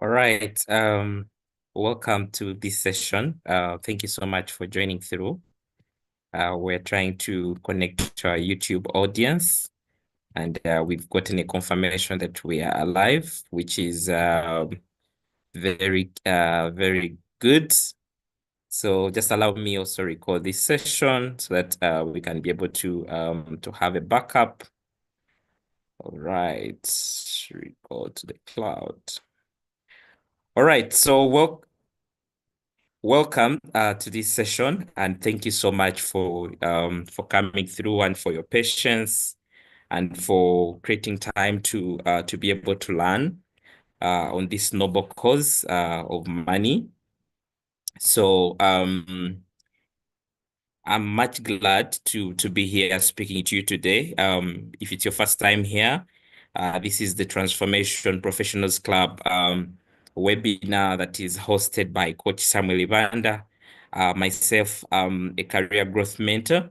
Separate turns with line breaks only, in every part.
All right. Welcome to this session. Thank you so much for joining through. We're trying to connect to our YouTube audience, and we've gotten a confirmation that we are alive, which is very good. So just allow me also record this session so that we can be able to have a backup. All right, record to the cloud. All right, so welcome to this session, and thank you so much for coming through and for your patience and for creating time to be able to learn on this noble cause of money. So I'm much glad to be here speaking to you today. If it's your first time here, this is the Transformation Professionals Club webinar that is hosted by Coach Samuel Ibanda, myself, a career growth mentor,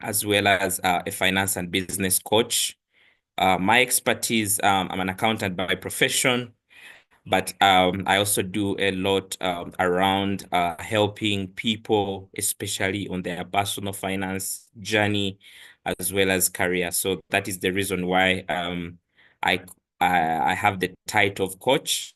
as well as a finance and business coach. My expertise, I'm an accountant by profession, but I also do a lot around helping people, especially on their personal finance journey, as well as career. So that is the reason why I I have the title of coach.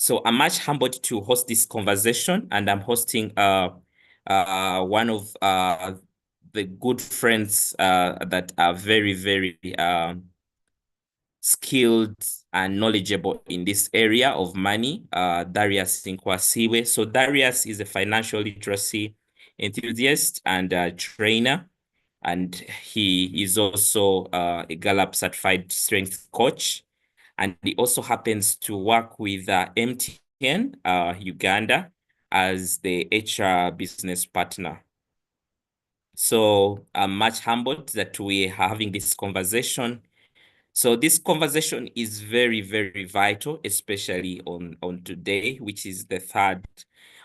So I'm much humbled to host this conversation, and I'm hosting one of the good friends that are very skilled and knowledgeable in this area of money, Darius Sinkwasiwe. So Darius is a financial literacy enthusiast and trainer, and he is also a Gallup certified strength coach. And he also happens to work with MTN Uganda as the HR business partner. So I'm much humbled that we're having this conversation. So this conversation is very vital, especially on today, which is the 3rd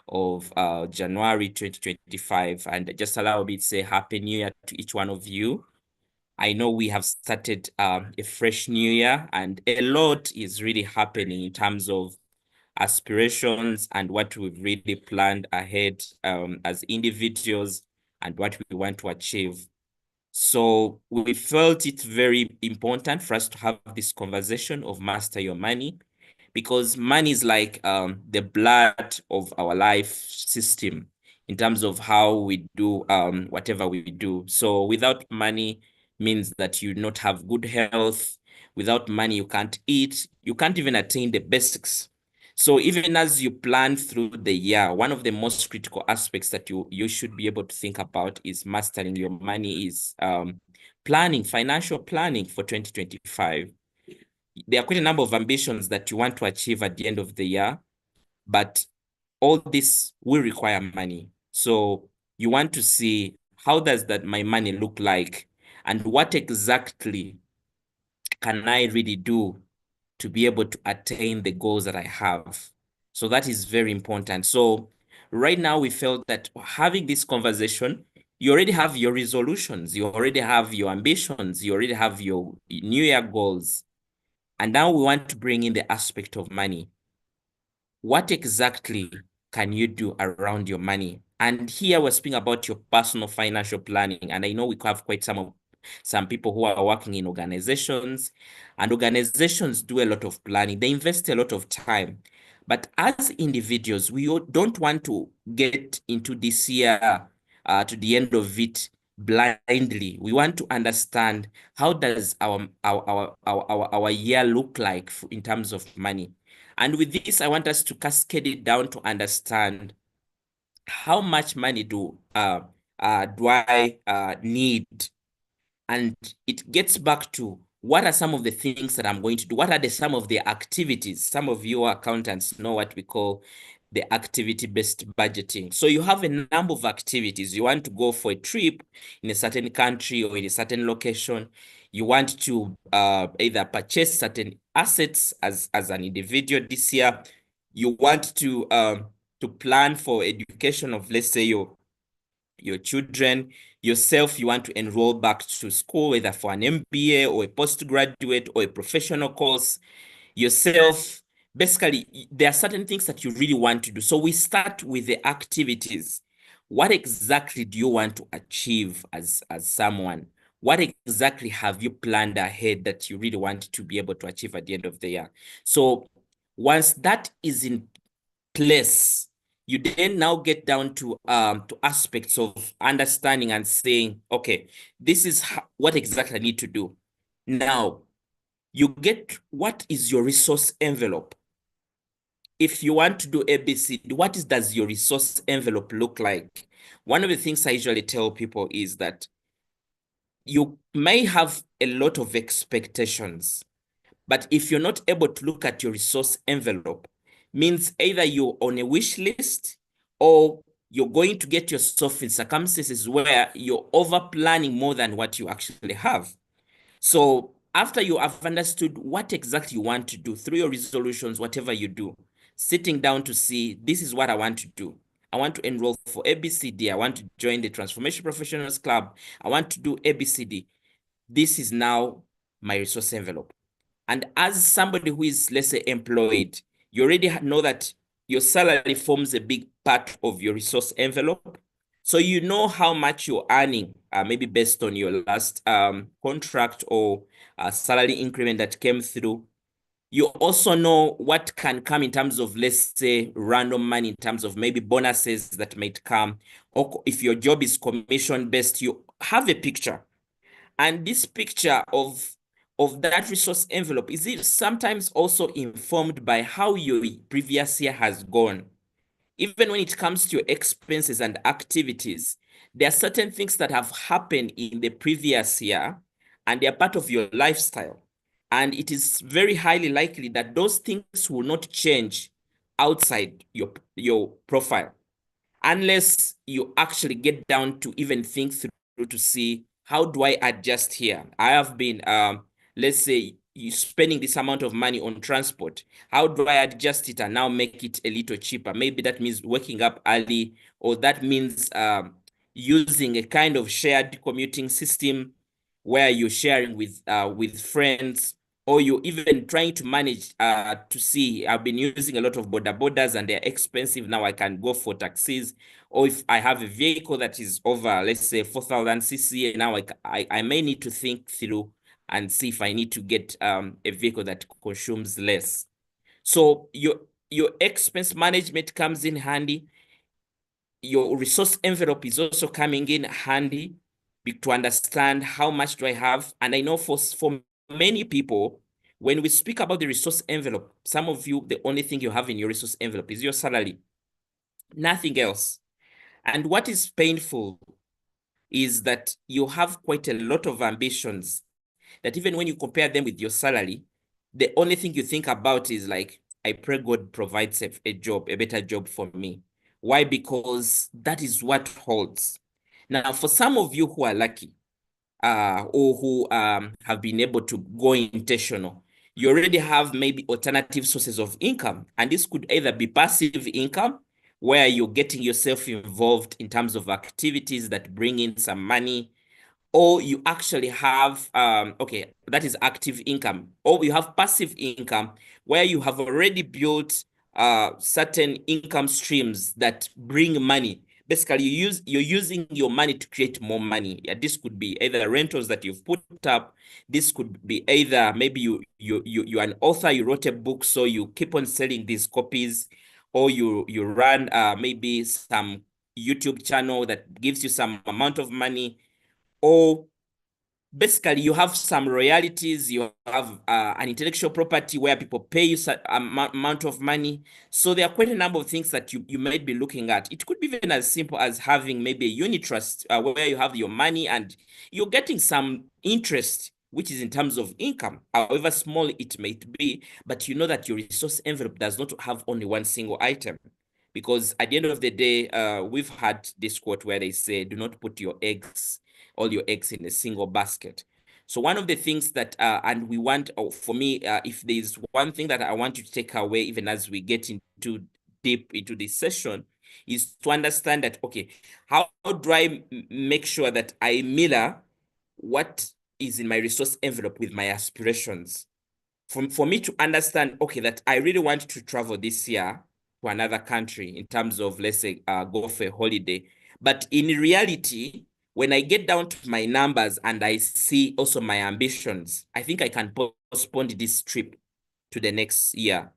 of January 2025. And just allow me to say Happy New Year to each one of you. I know we have started a fresh new year, and a lot is really happening in terms of aspirations and what we've really planned ahead as individuals and what we want to achieve. So we felt it very important for us to have this conversation of master your money, because money is like the blood of our life system in terms of how we do whatever we do. So without money means that you not have good health. Without money, you can't eat. You can't even attain the basics. So even as you plan through the year, one of the most critical aspects that you should be able to think about is mastering your money, is planning, financial planning for 2025. There are quite a number of ambitions that you want to achieve at the end of the year, but all this will require money. So you want to see, how does that my money look like, and what exactly can I really do to be able to attain the goals that I have? So that is very important. So right now we felt that having this conversation, you already have your resolutions, you already have your ambitions, you already have your New Year goals. And now we want to bring in the aspect of money. What exactly can you do around your money? And here we're speaking about your personal financial planning. And I know we have quite some people who are working in organizations, and organizations do a lot of planning. They invest a lot of time. But as individuals, we don't want to get into this year to the end of it blindly. We want to understand, how does our year look like in terms of money. And with this, I want us to cascade it down to understand, how much money do I need? And it gets back to, what are some of the things that I'm going to do? What are some of the activities? Some of you accountants know what we call the activity-based budgeting. So you have a number of activities. You want to go for a trip in a certain country or in a certain location. You want to either purchase certain assets as an individual this year. You want to plan for education of, let's say, your children. Yourself, you want to enroll back to school, whether for an MBA or a postgraduate or a professional course. Yourself, basically there are certain things that you really want to do. So we start with the activities. What exactly do you want to achieve as someone? What exactly have you planned ahead that you really want to be able to achieve at the end of the year? So once that is in place, you then now get down to aspects of understanding and saying, okay, this is what exactly I need to do. Now, you get what is your resource envelope. If you want to do ABC, does your resource envelope look like? One of the things I usually tell people is that you may have a lot of expectations, but if you're not able to look at your resource envelope, means either you're on a wish list or you're going to get yourself in circumstances where you're over planning more than what you actually have. So after you have understood what exactly you want to do through your resolutions, whatever you do, sitting down to see, this is what I want to do. I want to enroll for ABCD. I want to join the Transformational Professionals Club. I want to do ABCD. This is now my resource envelope. And as somebody who is, let's say, employed, you already know that your salary forms a big part of your resource envelope. So you know how much you're earning, maybe based on your last contract or salary increment that came through. You also know what can come in terms of, let's say, random money, in terms of maybe bonuses that might come. Or if your job is commission based, you have a picture. And this picture of that resource envelope, is it sometimes also informed by how your previous year has gone? Even when it comes to your expenses and activities, there are certain things that have happened in the previous year and they are part of your lifestyle. And it is very highly likely that those things will not change outside your profile unless you actually get down to even think through to see, how do I adjust here? I have been, let's say, you spending this amount of money on transport. How do I adjust it and now make it a little cheaper? Maybe that means waking up early, or that means using a kind of shared commuting system where you're sharing with friends, or you're even trying to manage to see, I've been using a lot of borders and they're expensive. Now I can go for taxis. Or if I have a vehicle that is over, let's say 4,000 cc, now I may need to think through and see if I need to get a vehicle that consumes less. So your expense management comes in handy. Your resource envelope is also coming in handy to understand how much do I have. And I know for many people, when we speak about the resource envelope, some of you, the only thing you have in your resource envelope is your salary, nothing else. And what is painful is that you have quite a lot of ambitions that even when you compare them with your salary, the only thing you think about is like, I pray God provides a job, a better job for me. Why? Because that is what holds. Now, for some of you who are lucky, or who have been able to go intentional, you already have maybe alternative sources of income. And this could either be passive income, where you're getting yourself involved in terms of activities that bring in some money, or you actually have okay, that is active income, or you have passive income where you have already built certain income streams that bring money. Basically, you're using your money to create more money. Yeah, this could be either rentals that you've put up. This could be either maybe you're an author, you wrote a book, so you keep on selling these copies, or you run maybe some YouTube channel that gives you some amount of money, or basically you have some royalties, you have an intellectual property where people pay you amount of money. So there are quite a number of things that you might be looking at. It could be even as simple as having maybe a unit trust where you have your money and you're getting some interest, which is in terms of income, however small it might be, but you know that your resource envelope does not have only one single item. Because at the end of the day, we've had this quote where they say, do not put all your eggs in a single basket. So one of the things that, and we want, for me, if there's one thing that I want you to take away, even as we get into deep into this session, is to understand that, okay, how do I make sure that I mirror what is in my resource envelope with my aspirations? for me to understand, okay, that I really want to travel this year to another country in terms of, let's say, go for a holiday. But in reality, when I get down to my numbers and I see also my ambitions, I think I can postpone this trip to the next year.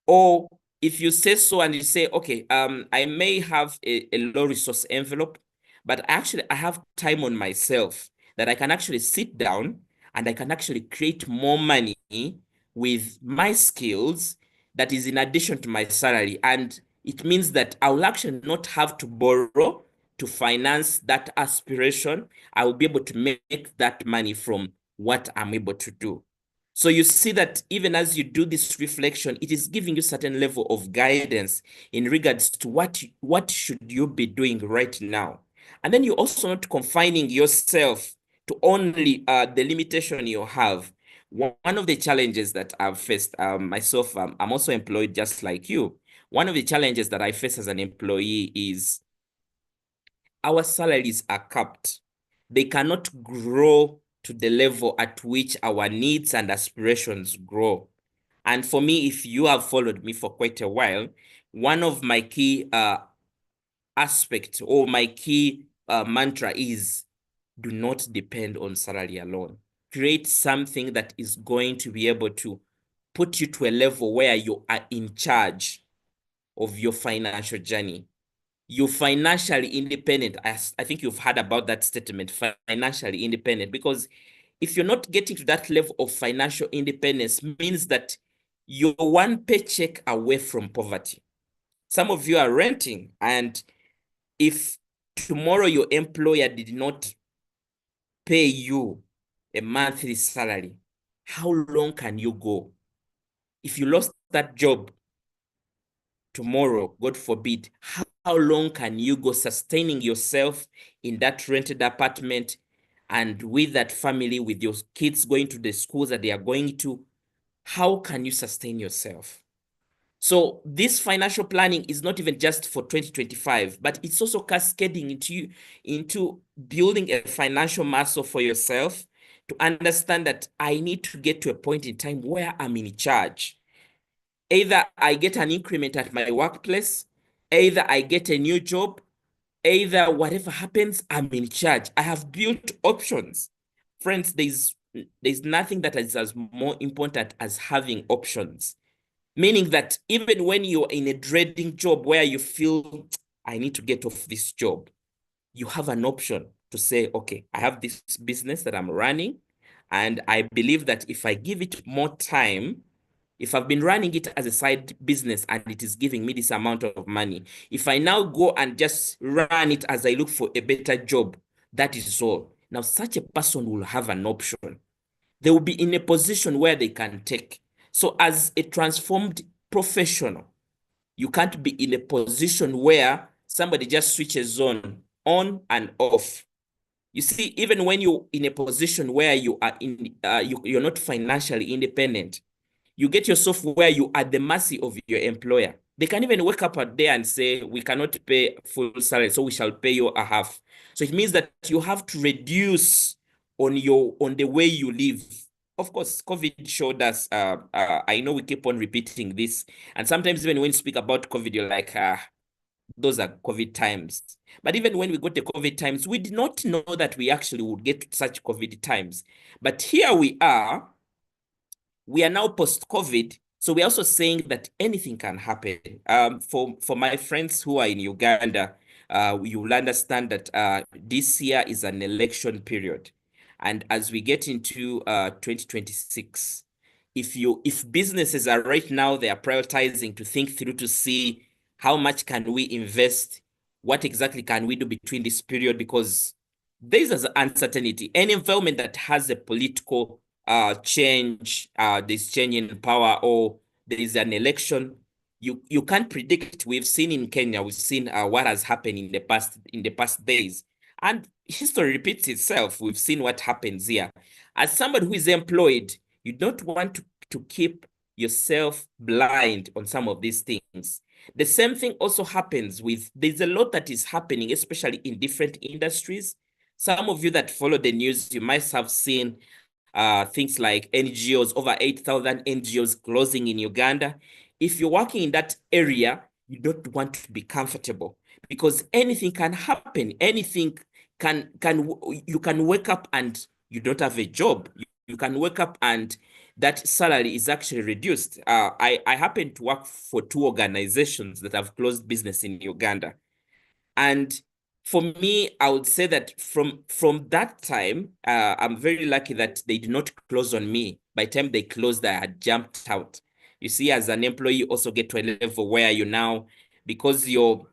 Or if you say so and you say, okay, I may have a low resource envelope, but actually I have time on myself that I can actually sit down and I can actually create more money with my skills that is in addition to my salary. And it means that I will actually not have to borrow to finance that aspiration. I will be able to make that money from what I'm able to do. So you see that even as you do this reflection, it is giving you certain level of guidance in regards to what should you be doing right now. And then you're also not confining yourself to only the limitation you have. One of the challenges that I've faced myself, I'm also employed just like you. One of the challenges that I face as an employee is our salaries are capped. They cannot grow to the level at which our needs and aspirations grow. And for me, if you have followed me for quite a while, one of my key aspects or my key mantra is do not depend on salary alone. Create something that is going to be able to put you to a level where you are in charge of your financial journey. You're financially independent. I think you've heard about that statement, financially independent, because if you're not getting to that level of financial independence, means that you're one paycheck away from poverty. Some of you are renting, and if tomorrow your employer did not pay you a monthly salary, how long can you go? If you lost that job tomorrow, God forbid, how long can you go sustaining yourself in that rented apartment and with that family, with your kids going to the schools that they are going to? How can you sustain yourself? So this financial planning is not even just for 2025, but it's also cascading into building a financial muscle for yourself to understand that I need to get to a point in time where I'm in charge. Either I get an increment at my workplace, either I get a new job, either whatever happens, I'm in charge. I have built options. Friends, there's nothing that is as more important as having options. Meaning that even when you're in a dreading job where you feel, I need to get off this job, you have an option to say, okay, I have this business that I'm running, and I believe that if I give it more time, if I've been running it as a side business and it is giving me this amount of money, if I now go and just run it as I look for a better job, that is all. Now, such a person will have an option. They will be in a position where they can take. So, as a transformed professional, you can't be in a position where somebody just switches on and off. You see, even when you're in a position where you are you're not financially independent, you get yourself where you are at the mercy of your employer. They can even wake up a day and say, we cannot pay full salary, so we shall pay you a half. So it means that you have to reduce on the way you live. Of course, COVID showed us, I know we keep on repeating this, and sometimes even when you speak about COVID, you're like, those are COVID times. But even when we got the COVID times, we did not know that we actually would get to such COVID times. But here we are now post-COVID, so we're also saying that anything can happen. For my friends who are in Uganda, you will understand that this year is an election period. And as we get into 2026, if businesses are right now, they are prioritizing to think through to see how much can we invest, what exactly can we do between this period, because there is uncertainty. Any environment that has a political change, there's change in power, or there is an election, you can't predict. We've seen in Kenya, we've seen what has happened in the past days, and history repeats itself. We've seen what happens here. As somebody who is employed, you don't want to keep yourself blind on some of these things. The same thing also happens there's a lot that is happening, especially in different industries. Some of you that follow the news, you might have seen things like NGOs, over 8,000 NGOs closing in Uganda. If you're working in that area, you don't want to be comfortable because anything can happen. Anything you can wake up and you don't have a job. You can wake up and that salary is actually reduced. I happen to work for two organizations that have closed business in Uganda. And for me, I would say that from that time, I'm very lucky that they did not close on me. By the time they closed, I had jumped out. You see, as an employee, you also get to a level where you now, because your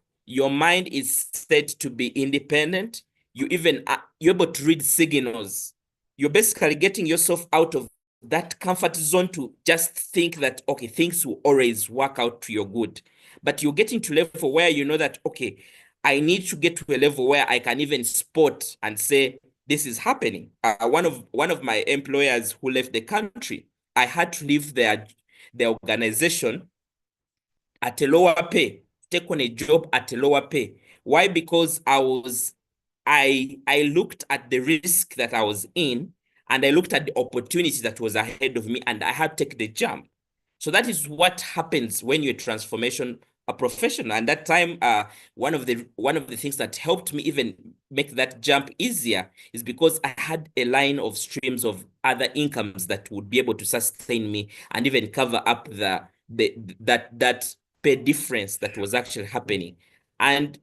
mind is set to be independent, you're able to read signals. You're basically getting yourself out of that comfort zone to just think that, okay, things will always work out to your good. But you're getting to a level where you know that, okay, I need to get to a level where I can even spot and say, this is happening. One of my employers who left the country, I had to leave their organization at a lower pay, take on a job at a lower pay. Why? Because I looked at the risk that I was in and I looked at the opportunity that was ahead of me and I had to take the jump. So that is what happens when you're a transformation a professional. And that time, one of the things that helped me even make that jump easier is because I had a line of streams of other incomes that would be able to sustain me and even cover up that pay difference that was actually happening. And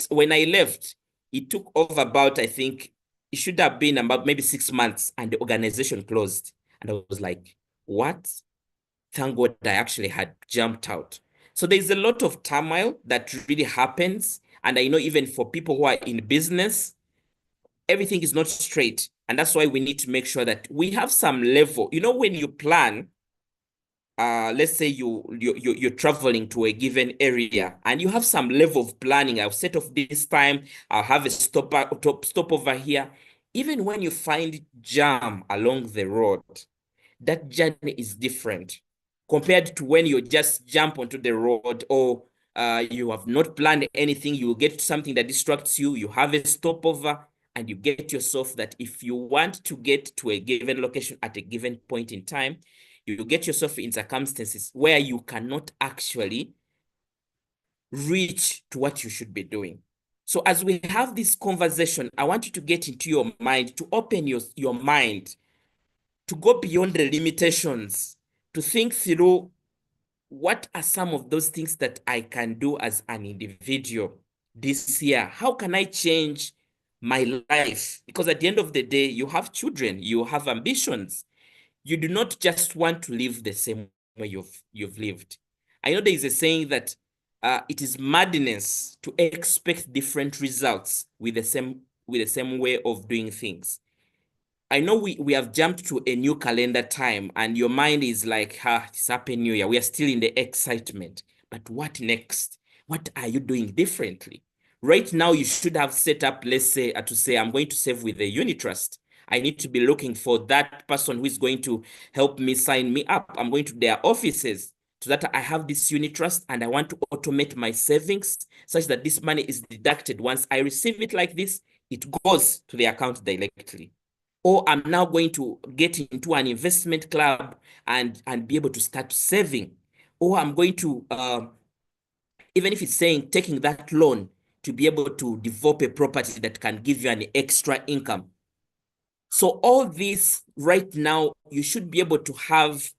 when I left, it took over about, I think it should have been about maybe 6 months, and the organization closed. And I was like, what? Thank God I actually had jumped out. So there's a lot of turmoil that really happens. And I know even for people who are in business, everything is not straight. And that's why we need to make sure that we have some level. You know, when you plan, let's say you're traveling to a given area and you have some level of planning. I'll set off this time, I'll have a stop over here. Even when you find jam along the road, that journey is different compared to when you just jump onto the road, or you have not planned anything. You get something that distracts you, you have a stopover, and you get yourself that if you want to get to a given location at a given point in time, you get yourself in circumstances where you cannot actually reach to what you should be doing. So as we have this conversation, I want you to get into your mind, to open your mind, to go beyond the limitations, to think through what are some of those things that I can do as an individual this year? How can I change my life? Because at the end of the day, you have children, you have ambitions. You do not just want to live the same way you've lived. I know there is a saying that it is madness to expect different results with the same way of doing things. I know we have jumped to a new calendar time and your mind is like, it's happy new year. We are still in the excitement. But what next? What are you doing differently? Right now, you should have set up, let's say, to say, I'm going to save with a unit trust. I need to be looking for that person who is going to help me sign me up. I'm going to their offices so that I have this unit trust and I want to automate my savings such that this money is deducted. Once I receive it like this, it goes to the account directly. Or I'm now going to get into an investment club and be able to start saving. Or I'm going to, even if it's saying taking that loan to be able to develop a property that can give you an extra income. So all this right now, you should be able to have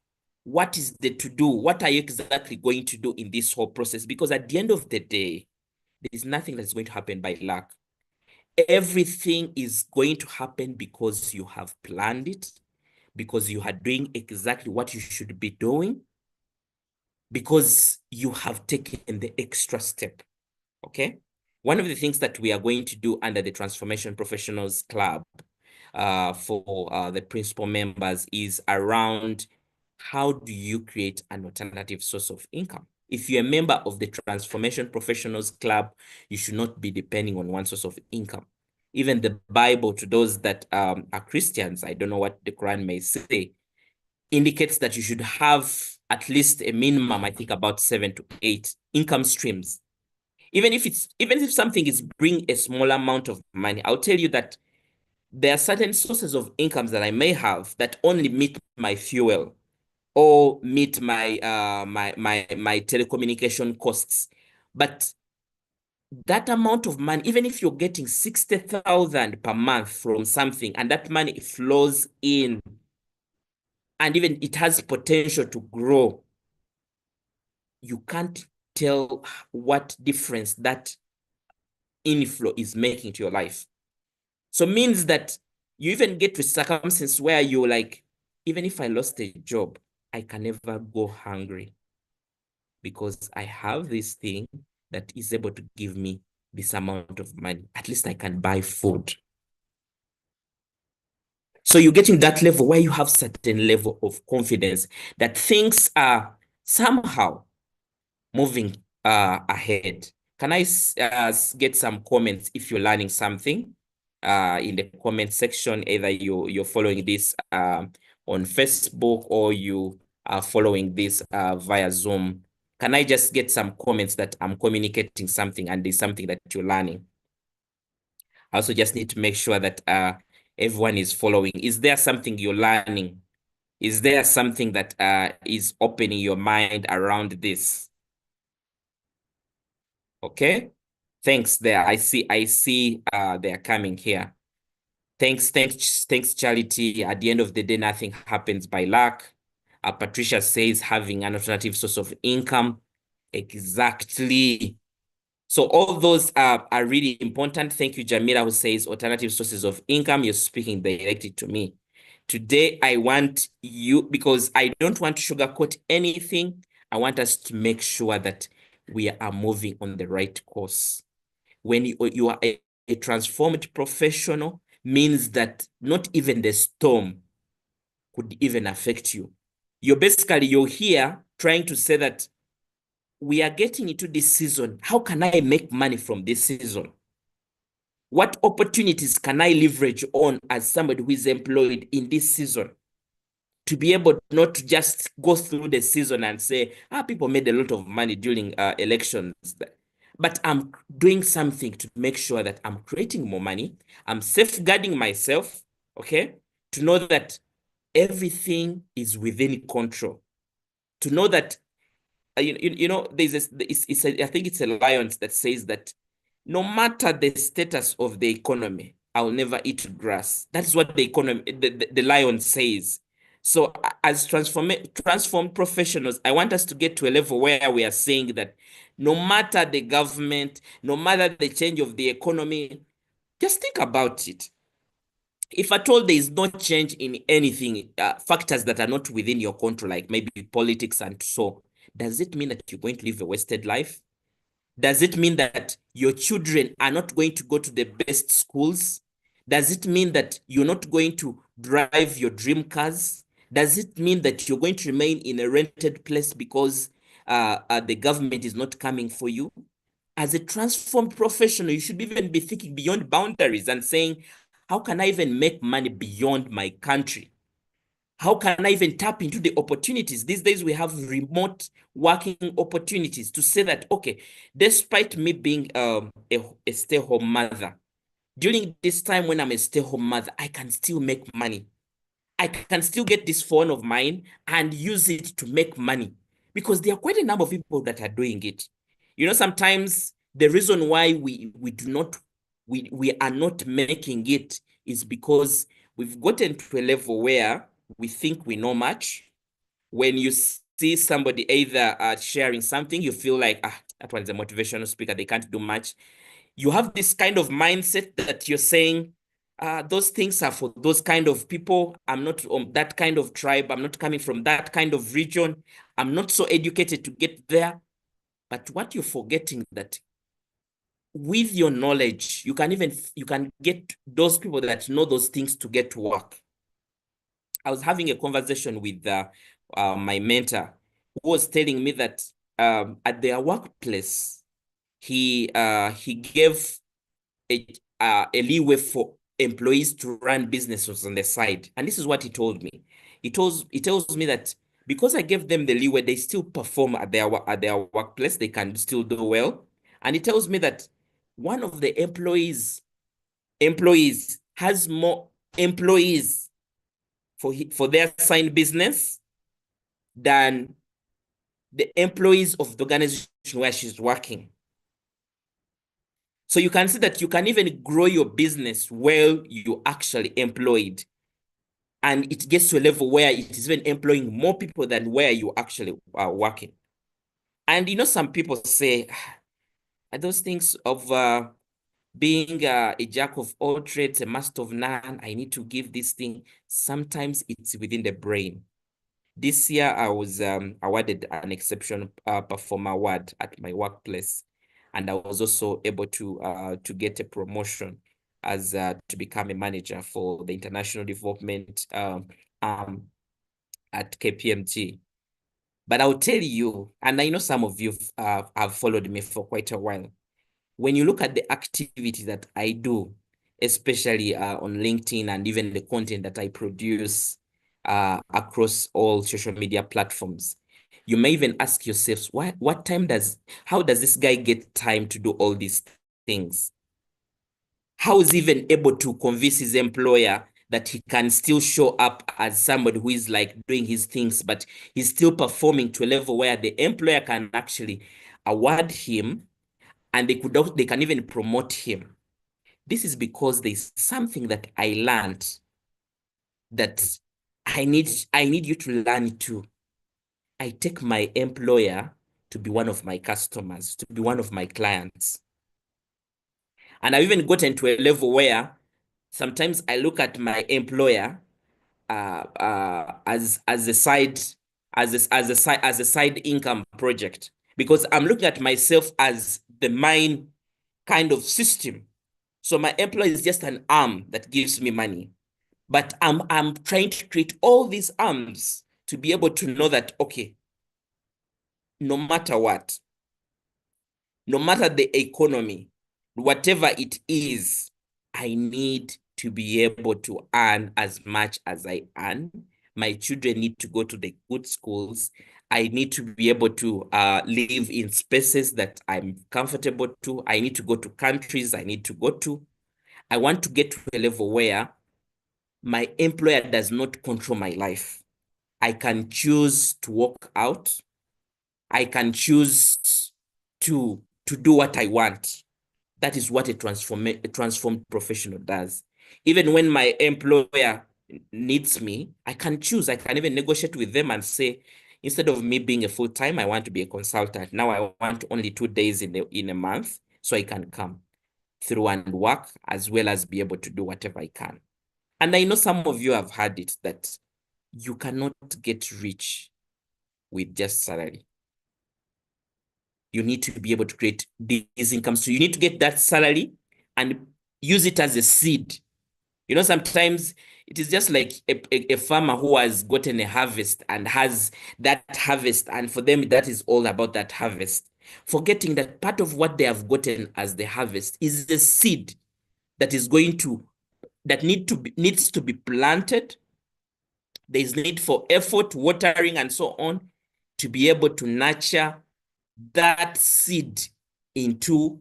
what is the to do? What are you exactly going to do in this whole process? Because at the end of the day, there is nothing that's going to happen by luck. Everything is going to happen because you have planned it, because you are doing exactly what you should be doing, because you have taken the extra step. Okay. One of the things that we are going to do under the Transformation Professionals Club for the principal members is around how do you create an alternative source of income? If you're a member of the Transformation Professionals Club, you should not be depending on one source of income. Even the Bible, to those that are Christians, I don't know what the Quran may say, indicates that you should have at least a minimum, I think about 7 to 8 income streams. Even if something is bring a small amount of money, I'll tell you that there are certain sources of incomes that I may have that only meet my fuel or meet my telecommunication costs. But that amount of money, even if you're getting 60,000 per month from something, and that money flows in, and even it has potential to grow, you can't tell what difference that inflow is making to your life. So means that you even get to circumstances where you're like, even if I lost a job, I can never go hungry because I have this thing that is able to give me this amount of money. At least I can buy food. So you're getting that level where you have certain level of confidence that things are somehow moving ahead. Can I get some comments if you're learning something in the comment section? Either you're following this on Facebook or you are following this via Zoom. Can I just get some comments that I'm communicating something and there's something that you're learning? I also just need to make sure that everyone is following. Is there something you're learning? Is there something that is opening your mind around this? Okay. Thanks there. I see they're coming here. Thanks, Charity. At the end of the day, nothing happens by luck. Patricia says having an alternative source of income. Exactly. So all those are really important. Thank you, Jamila, who says alternative sources of income. You're speaking directly to me. Today, I want you, because I don't want to sugarcoat anything. I want us to make sure that we are moving on the right course. When you are a transformed professional, means that not even the storm could even affect you. You're here trying to say that we are getting into this season. How can I make money from this season? What opportunities can I leverage on as somebody who is employed in this season to be able not to just go through the season and say, people made a lot of money during elections. But I'm doing something to make sure that I'm creating more money. I'm safeguarding myself, okay? To know that everything is within control. To know that there's this, I think it's a lion that says that no matter the status of the economy, I'll never eat grass. That's what the lion says. So as transformed professionals, I want us to get to a level where we are saying that no matter the government, no matter the change of the economy, just think about it. If at all there is no change in anything, factors that are not within your control, like maybe politics and so, does it mean that you're going to live a wasted life? Does it mean that your children are not going to go to the best schools? Does it mean that you're not going to drive your dream cars? Does it mean that you're going to remain in a rented place because the government is not coming for you? As a transformed professional, you should even be thinking beyond boundaries and saying, how can I even make money beyond my country? How can I even tap into the opportunities? These days we have remote working opportunities to say that, okay, despite me being a stay-home mother, during this time when I'm a stay-home mother, I can still make money. I can still get this phone of mine and use it to make money because there are quite a number of people that are doing it. Sometimes the reason why we are not making it is because we've gotten to a level where we think we know much. When you see somebody either sharing something, you feel like, that one's a motivational speaker, they can't do much. You have this kind of mindset that you're saying, those things are for those kind of people. I'm not on that kind of tribe. I'm not coming from that kind of region. I'm not so educated to get there. But what you're forgetting that with your knowledge, you can get those people that know those things to get to work. I was having a conversation with my mentor who was telling me that at their workplace, he gave a leeway for employees to run businesses on the side. And this is what he told me. He tells me that because I gave them the leeway, they still perform at their workplace. They can still do well. And he tells me that one of the employees has more employees for their sign business than the employees of the organization where she's working. So you can see that you can even grow your business while you actually employed. And it gets to a level where it is even employing more people than where you actually are working. And some people say, those things of being a jack of all trades, a master of none, I need to give this thing. Sometimes it's within the brain. This year, I was awarded an exceptional performer award at my workplace, and I was also able to get a promotion as to become a manager for the international development at KPMG. But I'll tell you, and I know some of you have followed me for quite a while. When you look at the activity that I do, especially on LinkedIn and even the content that I produce across all social media platforms, you may even ask yourselves, how does this guy get time to do all these things? How is he even able to convince his employer that he can still show up as somebody who is like doing his things, but he's still performing to a level where the employer can actually award him and they can even promote him? This is because there's something that I learned that I need you to learn too. I take my employer to be one of my customers, to be one of my clients. And I've even gotten to a level where sometimes I look at my employer as a side as a side income project, because I'm looking at myself as the main kind of system. So my employer is just an arm that gives me money, but I'm trying to create all these arms to be able to know that, okay, no matter what, no matter the economy, whatever it is, I need to be able to earn as much as I earn. My children need to go to the good schools. I need to be able to live in spaces that I'm comfortable to. I need to go to countries I need to go to. I want to get to a level where my employer does not control my life. I can choose to walk out. I can choose to do what I want. That is what a transformed professional does. Even when my employer needs me, I can choose. I can even negotiate with them and say, instead of me being a full-time, I want to be a consultant. Now I want only 2 days in a month so I can come through and work as well as be able to do whatever I can. And I know some of you have heard it that you cannot get rich with just salary. You need to be able to create these incomes. So you need to get that salary and use it as a seed. Sometimes it is just like a farmer who has gotten a harvest and has that harvest, and for them, that is all about that harvest. Forgetting that part of what they have gotten as the harvest is the seed that is needs to be planted. There's need for effort, watering, and so on to be able to nurture that seed into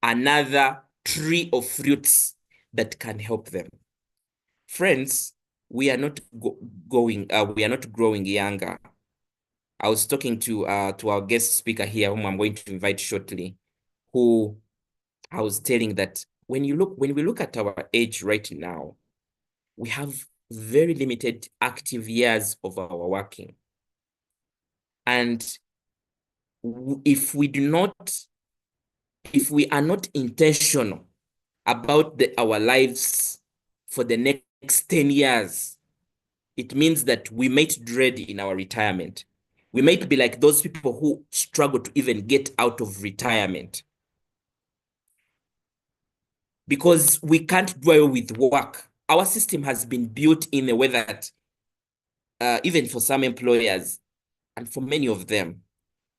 another tree of fruits that can help them. Friends, we are not we are not growing younger. I was talking to our guest speaker here, whom I'm going to invite shortly, who I was telling that when we look at our age right now, we have very limited active years of our working. And if we are not intentional about our lives for the next 10 years, it means that we might dread in our retirement. We might be like those people who struggle to even get out of retirement because we can't dwell with work. Our system has been built in a way that even for some employers and for many of them,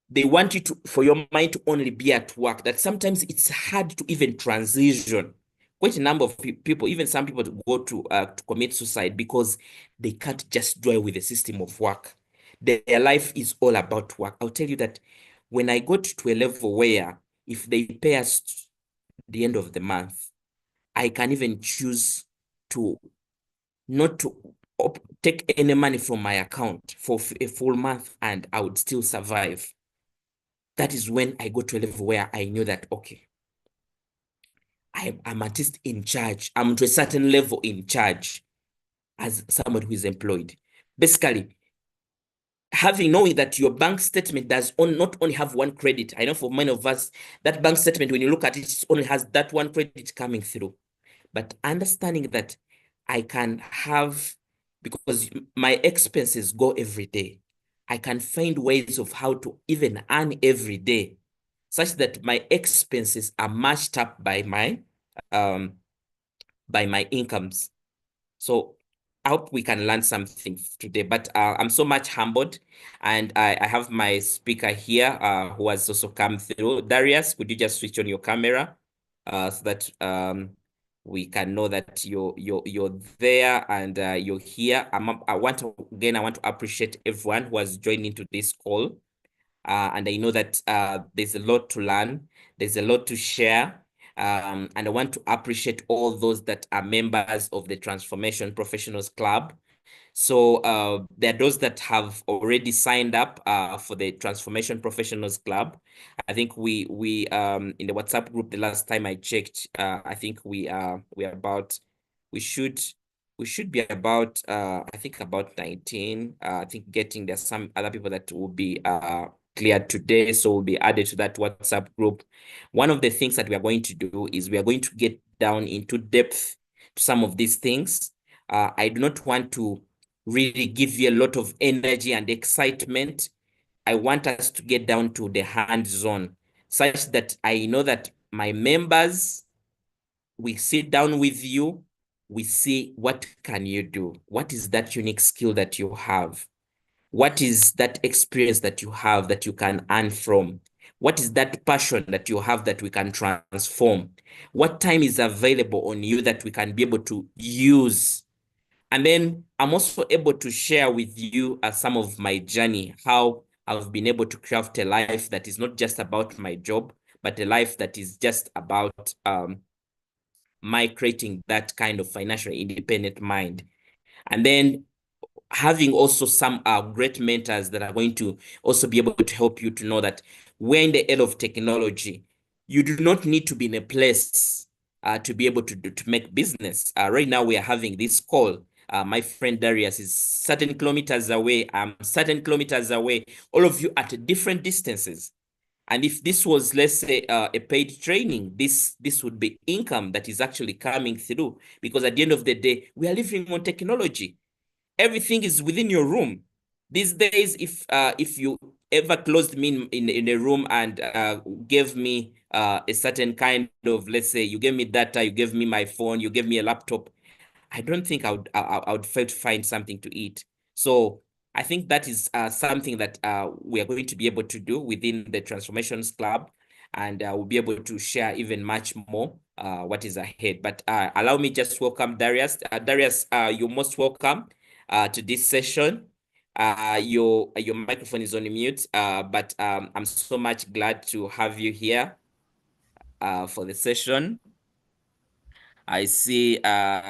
they want you for your mind to only be at work, that sometimes it's hard to even transition. Quite a number of people, even some people, go to commit suicide because they can't just dwell with the system of work. Their life is all about work. I'll tell you that when I got to a level where if they pay us the end of the month, I can even choose to not to take any money from my account for a full month and I would still survive. That is when I got to a level where I knew that, okay, I'm at least in charge. I'm to a certain level in charge as someone who is employed. Basically, knowing that your bank statement does not only have one credit. I know for many of us, that bank statement, when you look at it, it only has that one credit coming through. But understanding that I can have, because my expenses go every day, I can find ways of how to even earn every day, such that my expenses are matched up by my incomes. So I hope we can learn something today. But I'm so much humbled, and I have my speaker here who has also come through. Darius, could you just switch on your camera so that we can know that you're there and you're here. I want to appreciate everyone who has joined into this call. And I know that there's a lot to learn, there's a lot to share. And I want to appreciate all those that are members of the Transformation Professionals Club. So there are those that have already signed up for the Transformation Professionals Club. I think we in the WhatsApp group the last time I checked, I think we should we should be about I think about 19. I think there's some other people that will be cleared today, so we'll be added to that WhatsApp group. One of the things that we are going to do is we are going to get down into depth to some of these things. I do not want to really give you a lot of energy and excitement. I want us to get down to the hands-on, such that I know that my members, we sit down with you, we see what can you do? What is that unique skill that you have? What is that experience that you have that you can earn from? What is that passion that you have that we can transform? What time is available on you that we can be able to use? And then I'm also able to share with you some of my journey, how I've been able to craft a life that is not just about my job, but a life that is just about my creating that kind of financial independent mind. And then having also some great mentors that are going to also be able to help you to know that we're in the era of technology. You do not need to be in a place to be able to make business. Right now, we are having this call. My friend Darius is certain kilometers away. I'm certain kilometers away. All of you at different distances. And if this was, let's say, a paid training, this would be income that is actually coming through. Because at the end of the day, we are living on technology. Everything is within your room. These days, if you ever closed me in a room and gave me a certain kind of, let's say, you gave me data, you gave me my phone, you gave me a laptop, I don't think I would fail to find something to eat. So I think that is something that we are going to be able to do within the Transformations Club, and we'll be able to share even much more what is ahead. But allow me just welcome Darius. Darius, you're most welcome to this session. Your microphone is on mute, but I'm so much glad to have you here for the session. I see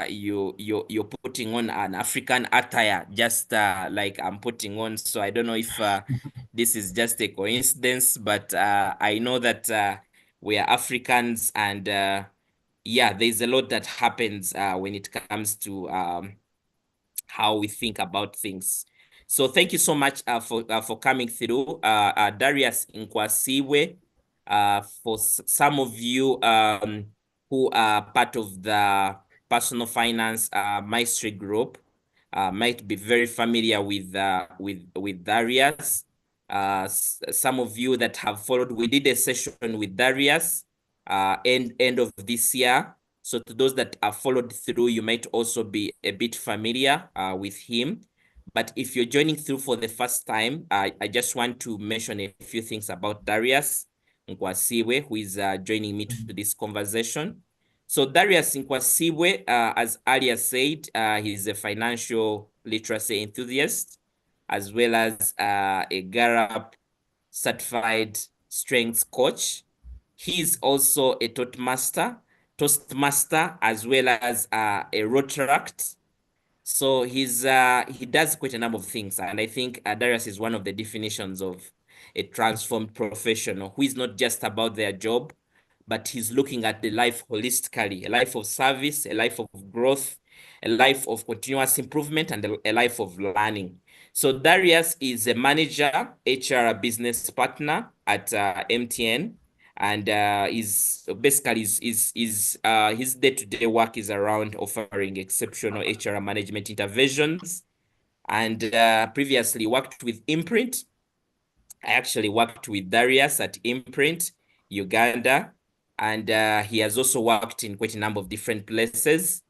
you're putting on an African attire, just like I'm putting on. So I don't know if this is just a coincidence, but I know that we are Africans, and yeah, there's a lot that happens when it comes to how we think about things. So thank you so much for coming through, Darius Nkwasiwe. For some of you who are part of the personal finance mastery group, might be very familiar with Darius. Some of you that have followed, we did a session with Darius end of this year. So to those that are followed through, you might also be a bit familiar with him. But if you're joining through for the first time, I just want to mention a few things about Darius Nkwasiwe, who is joining me to this conversation. So Darius Nkwasiwe, as earlier said, he's a financial literacy enthusiast, as well as a Gallup certified strengths coach. He is also a Toastmaster. Toastmaster as well as a Rotaract. So he does quite a number of things, and I think Darius is one of the definitions of a transformed professional who is not just about their job, but he's looking at the life holistically, a life of service, a life of growth, a life of continuous improvement, and a life of learning. So Darius is a manager, HR business partner at MTN, and is basically his day-to-day work is around offering exceptional HR management interventions. And previously worked with Imprint. I actually worked with Darius at Imprint, Uganda, and he has also worked in quite a number of different places.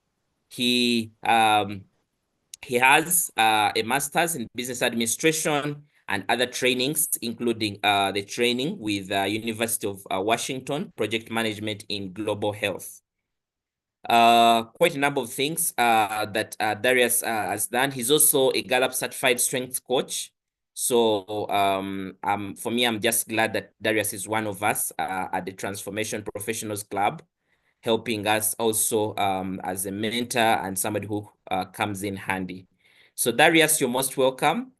He has a master's in business administration and other trainings, including the training with University of Washington, project management in global health. Quite a number of things that Darius has done. He's also a Gallup certified strength coach. So for me, I'm just glad that Darius is one of us at the Transformation Professionals Club, helping us also as a mentor and somebody who comes in handy. So Darius, you're most welcome.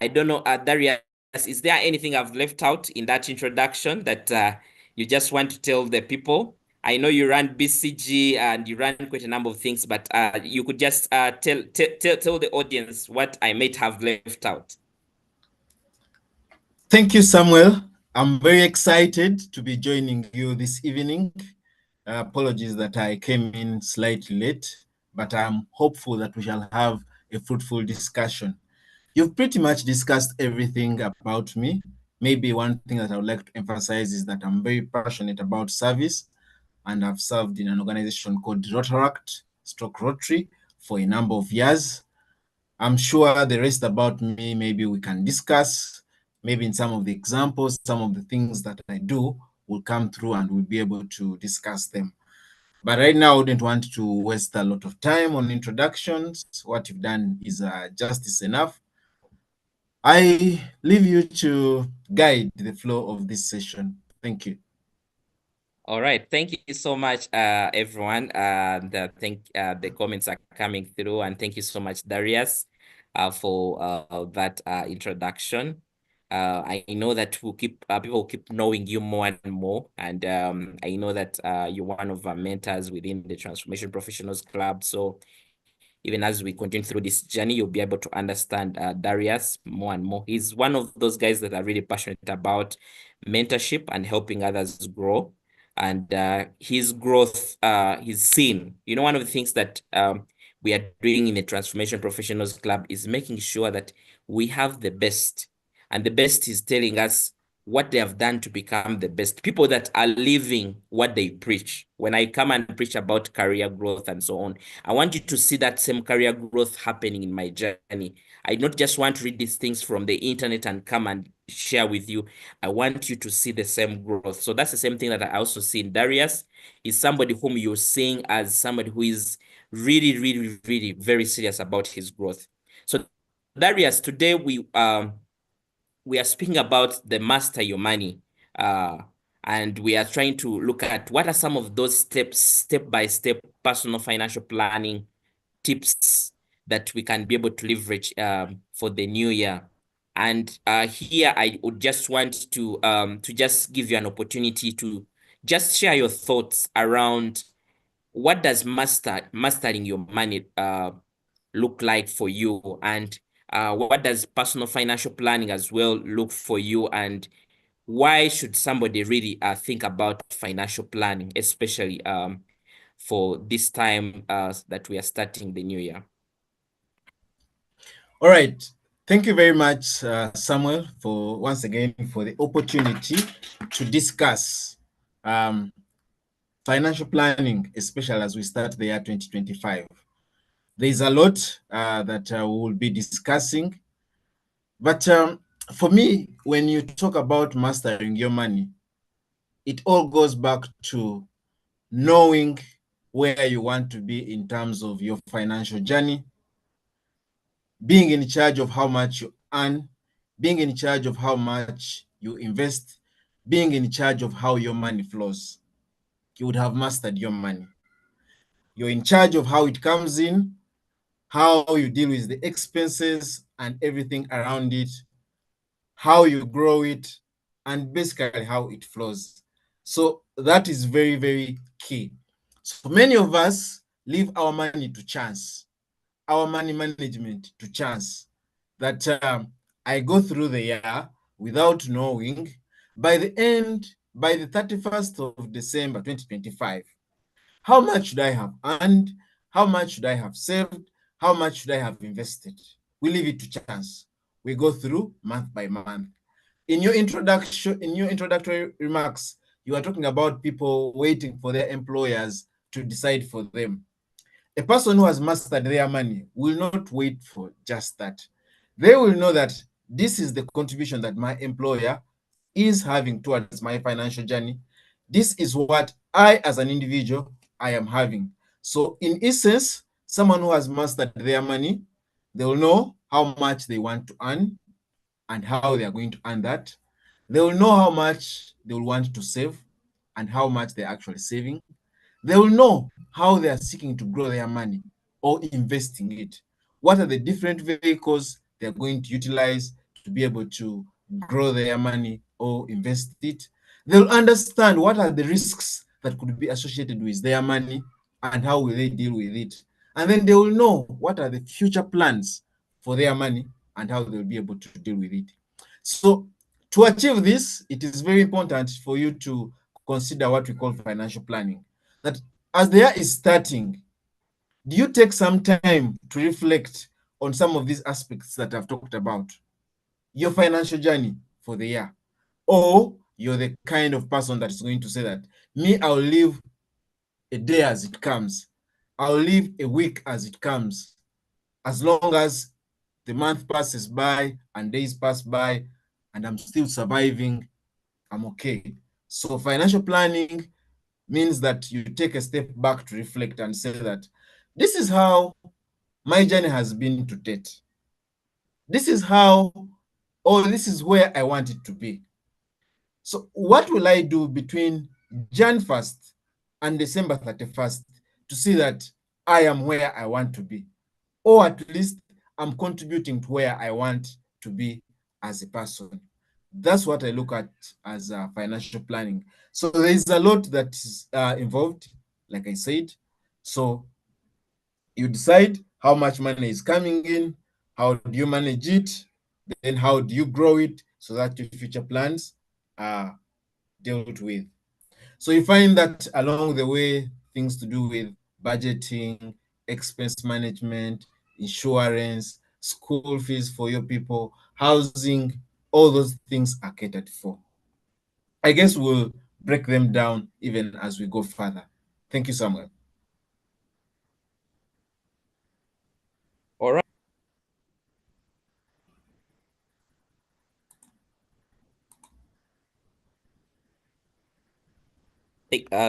I don't know, Darius, is there anything I've left out in that introduction that you just want to tell the people? I know you run BCG and you run quite a number of things, but you could just tell the audience what I might have left out.
Thank you, Samuel. I'm very excited to be joining you this evening. Apologies that I came in slightly late, but I'm hopeful that we shall have a fruitful discussion. You've pretty much discussed everything about me. Maybe one thing that I would like to emphasize is that I'm very passionate about service, and I've served in an organization called Rotaract, Rotary, for a number of years. I'm sure the rest about me, maybe we can discuss, maybe in some of the examples, some of the things that I do will come through and we'll be able to discuss them. But right now, I wouldn't want to waste a lot of time on introductions. What you've done is justice enough. I leave you to guide the flow of this session. Thank you.
All right. Thank you so much, everyone. Think the comments are coming through, and thank you so much, Darius, for that introduction. I know that people will keep knowing you more and more, and I know that you're one of our mentors within the Transformation Professionals Club. So even as we continue through this journey, you'll be able to understand Darius more and more. He's one of those guys that are really passionate about mentorship and helping others grow. And his growth, he's seen. You know, one of the things that we are doing in the Transformation Professionals Club is making sure that we have the best. And the best is telling us what they have done to become the best. People that are living what they preach. When I come and preach about career growth and so on, I want you to see that same career growth happening in my journey. I not just want to read these things from the internet and come and share with you. I want you to see the same growth. So that's the same thing that I also see in Darius. Is somebody whom you're seeing as somebody who is really, really, really very serious about his growth. So Darius, today we are speaking about the master your money. And we are trying to look at what are some of those steps, step-by-step personal financial planning tips that we can be able to leverage for the new year. And here I would just want to just give you an opportunity to just share your thoughts around what does mastering your money look like for you, and what does personal financial planning as well look for you, and why should somebody really think about financial planning, especially for this time that we are starting the new year?
All right. Thank you very much, Samuel, for once again for the opportunity to discuss financial planning, especially as we start the year 2025. There's a lot that we will be discussing. But for me, when you talk about mastering your money, it all goes back to knowing where you want to be in terms of your financial journey, being in charge of how much you earn, being in charge of how much you invest, being in charge of how your money flows. You would have mastered your money. You're in charge of how it comes in, how you deal with the expenses and everything around it, how you grow it, and basically how it flows. So that is very, very key. So many of us leave our money to chance, our money management to chance. That I go through the year without knowing. By the end, by the 31st of December 2025, how much should I have earned? How much should I have saved? How much should I have invested? We leave it to chance. We go through month by month. In your introductory remarks, you are talking about people waiting for their employers to decide for them. A person who has mastered their money will not wait for just that. They will know that this is the contribution that my employer is having towards my financial journey. This is what I, as an individual, I am having. So, in essence, someone who has mastered their money, they will know how much they want to earn and how they are going to earn that. They will know how much they will want to save and how much they're actually saving. They will know how they are seeking to grow their money or investing it. What are the different vehicles they're going to utilize to be able to grow their money or invest it? They'll understand what are the risks that could be associated with their money and how will they deal with it. And then they will know what are the future plans for their money and how they'll be able to deal with it. So to achieve this, it is very important for you to consider what we call financial planning. That as the year is starting, do you take some time to reflect on some of these aspects that I've talked about? Your financial journey for the year. Or you're the kind of person that is going to say that, me, I'll live a day as it comes. I'll live a week as it comes. As long as the month passes by and days pass by and I'm still surviving, I'm okay. So financial planning means that you take a step back to reflect and say that this is how my journey has been to date. This is how, or this is where I want it to be. So what will I do between Jan 1st and December 31st to see that I am where I want to be? Or at least I'm contributing to where I want to be as a person. That's what I look at as financial planning. So there's a lot that is involved, like I said. So you decide how much money is coming in, how do you manage it, then how do you grow it so that your future plans are dealt with. So you find that along the way, things to do with budgeting, expense management, insurance, school fees for your people, housing, all those things are catered for. I guess we'll break them down even as we go further. Thank you, Samuel.
All right.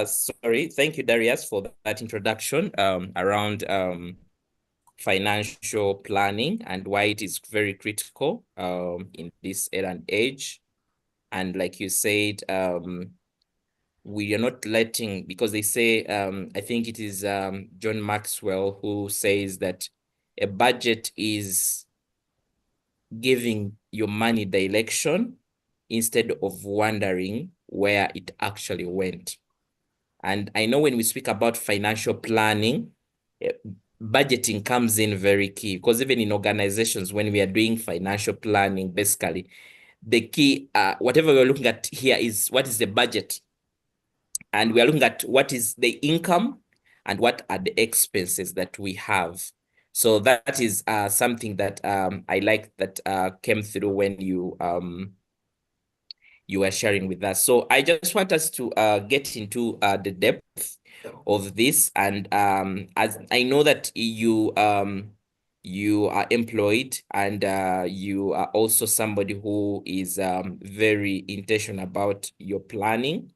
Sorry. Thank you, Darius, for that introduction around financial planning and why it is very critical in this era and age. And like you said, we are not letting, because they say, I think it is John Maxwell who says that a budget is giving your money direction instead of wondering where it actually went. And I know when we speak about financial planning, eh, budgeting comes in very key, because even in organizations, when we are doing financial planning, basically, the key, whatever we're looking at here is what is the budget? And we are looking at what is the income and what are the expenses that we have. So that is something that I like that came through when you were sharing with us. So I just want us to get into the depth of this. And as I know that you are employed and you are also somebody who is very intentional about your planning.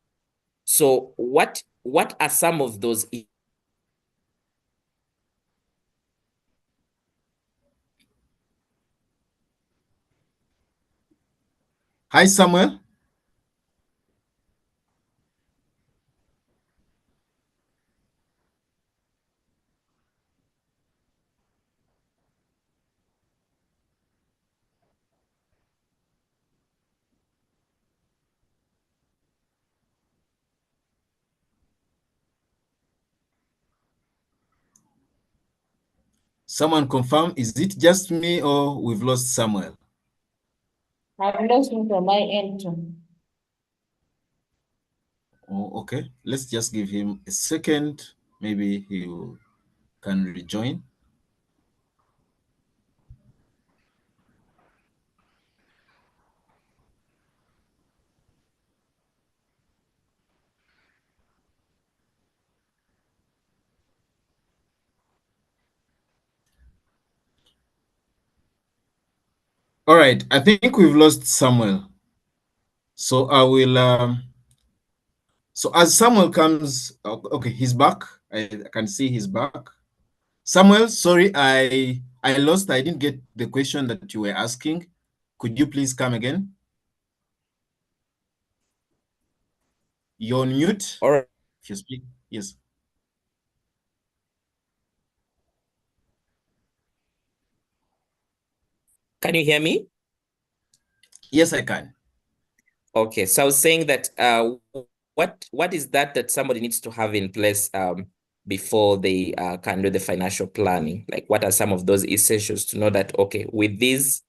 So what are some of those?
Hi, Samuel. Someone confirm, is it just me or we've lost Samuel?
I've lost him from my end too.
Oh, okay. Let's just give him a second. Maybe can rejoin. All right. I think we've lost Samuel. So I will. So as Samuel comes, okay, he's back. I can see he's back. Samuel, sorry, I lost. I didn't get the question that you were asking. Could you please come again? You're on mute.
All right.
If you speak, yes.
Can you hear me?
Yes, I can.
Okay, so I was saying that what is that somebody needs to have in place before they can do the financial planning? Like, what are some of those essentials to know that, okay, with this,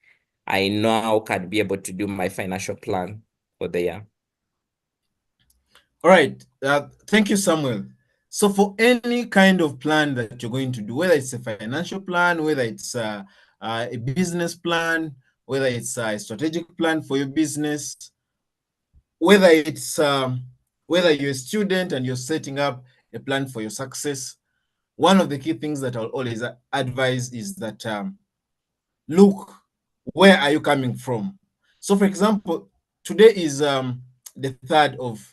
I now can be able to do my financial plan for the year?
All right. Thank you, Samuel. So for any kind of plan that you're going to do, whether it's a financial plan, whether it's a business plan, whether it's a strategic plan for your business, whether it's whether you're a student and you're setting up a plan for your success, one of the key things that I'll always advise is that look, where are you coming from? So, for example, today is the 3rd of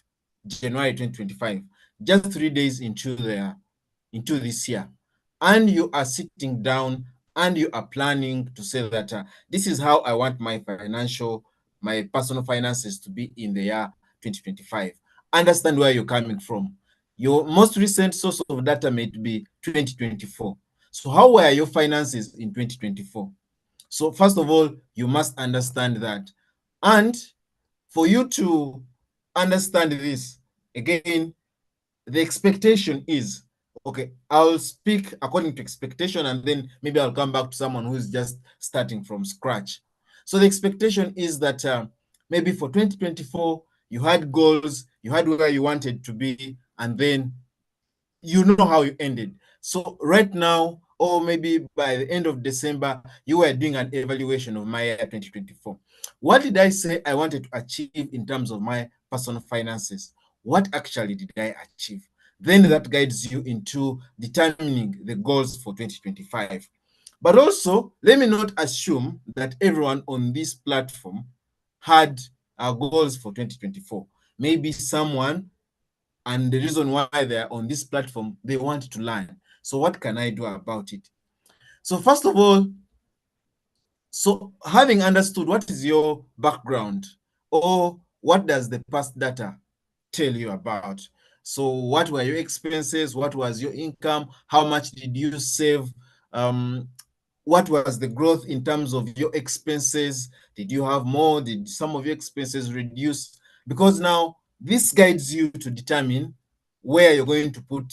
January 2025, just 3 days into this year, and you are sitting down and you are planning to say that this is how I want my personal finances to be in the year 2025. Understand where you're coming from. Your most recent source of data may be 2024. So how were your finances in 2024? So first of all, you must understand that. And for you to understand this, again, the expectation is, okay, I'll speak according to expectation, and then maybe I'll come back to someone who's just starting from scratch. So the expectation is that maybe for 2024, you had goals, you had where you wanted to be, and then you know how you ended. So right now, or maybe by the end of December, you were doing an evaluation of my year 2024. What did I say I wanted to achieve in terms of my personal finances? What actually did I achieve? Then that guides you into determining the goals for 2025. But also, let me not assume that everyone on this platform had goals for 2024. Maybe someone, and the reason why they're on this platform, they want to learn. So what can I do about it? So first of all, so having understood what is your background, or what does the past data tell you about? So what were your expenses? What was your income? How much did you save? What was the growth in terms of your expenses? Did you have more? Did some of your expenses reduce? Because now this guides you to determine where you're going to put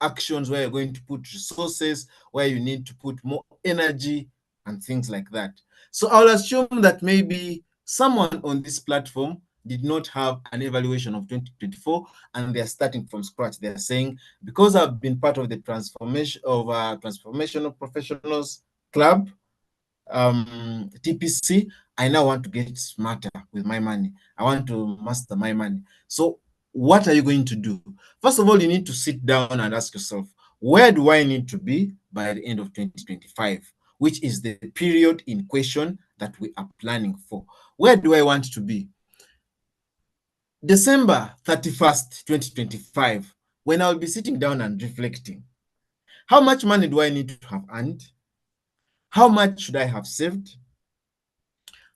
actions, where you're going to put resources, where you need to put more energy and things like that. So I'll assume that maybe someone on this platform did not have an evaluation of 2024 and they're starting from scratch. They're saying, because I've been part of the Transformational Professionals Club, TPC, I now want to get smarter with my money. I want to master my money. So what are you going to do? First of all, you need to sit down and ask yourself, where do I need to be by the end of 2025, which is the period in question that we are planning for? Where do I want to be? December 31st, 2025, when I'll be sitting down and reflecting, how much money do I need to have earned? How much should I have saved?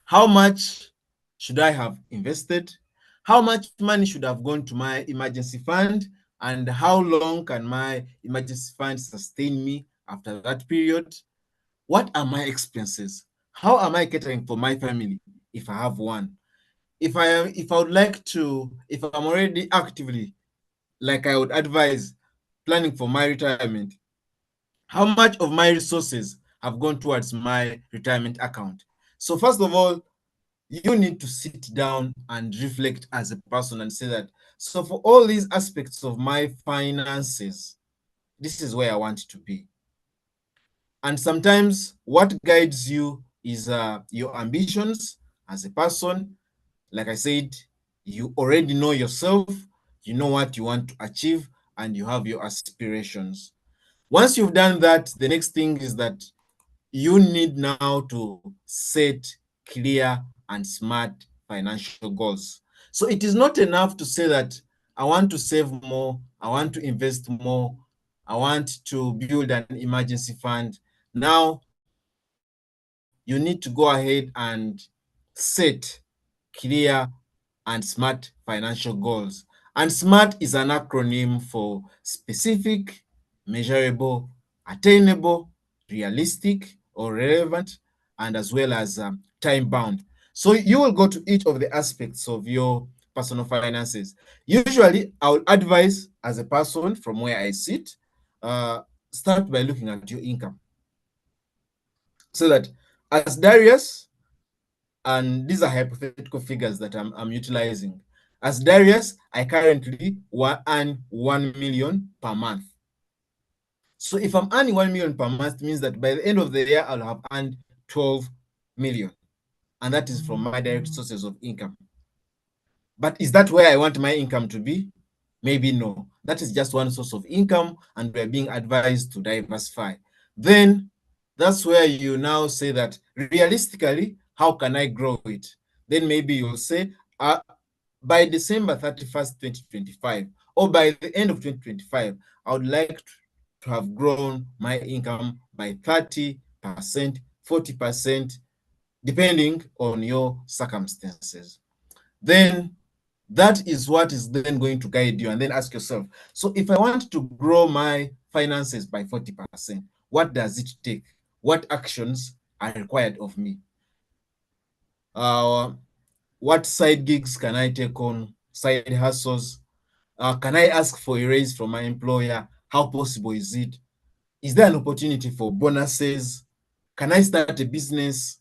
How much should I have invested? How much money should have gone to my emergency fund? And how long can my emergency fund sustain me after that period? What are my expenses? How am I catering for my family if I have one? If I would like to, if I'm already actively, like I would advise, planning for my retirement, how much of my resources have gone towards my retirement account. So first of all, you need to sit down and reflect as a person and say that, so for all these aspects of my finances, this is where I want to be. And sometimes what guides you is your ambitions as a person. Like I said, you already know yourself, you know what you want to achieve, and you have your aspirations. Once you've done that, the next thing is that you need now to set clear and smart financial goals. So it is not enough to say that I want to save more, I want to invest more, I want to build an emergency fund. Now you need to go ahead and set clear and smart financial goals. And SMART is an acronym for specific, measurable, attainable, realistic or relevant, and as well as time bound. So you will go to each of the aspects of your personal finances. Usually, I will advise as a person from where I sit, start by looking at your income. So that as Darius, and these are hypothetical figures that I'm utilizing. As Darius, I currently earn 1 million per month. So if I'm earning 1 million per month, it means that by the end of the year, I'll have earned 12 million. And that is from my direct sources of income. But is that where I want my income to be? Maybe no. That is just one source of income, and we're being advised to diversify. Then that's where you now say that realistically, how can I grow it? Then maybe you'll say, by December 31st, 2025, or by the end of 2025, I would like to have grown my income by 30%, 40%, depending on your circumstances. Then that is what is then going to guide you. And then ask yourself, so if I want to grow my finances by 40%, what does it take? What actions are required of me? What side gigs can I take on? Side hustles? Can I ask for a raise from my employer? How possible is it? Is there an opportunity for bonuses? Can I start a business?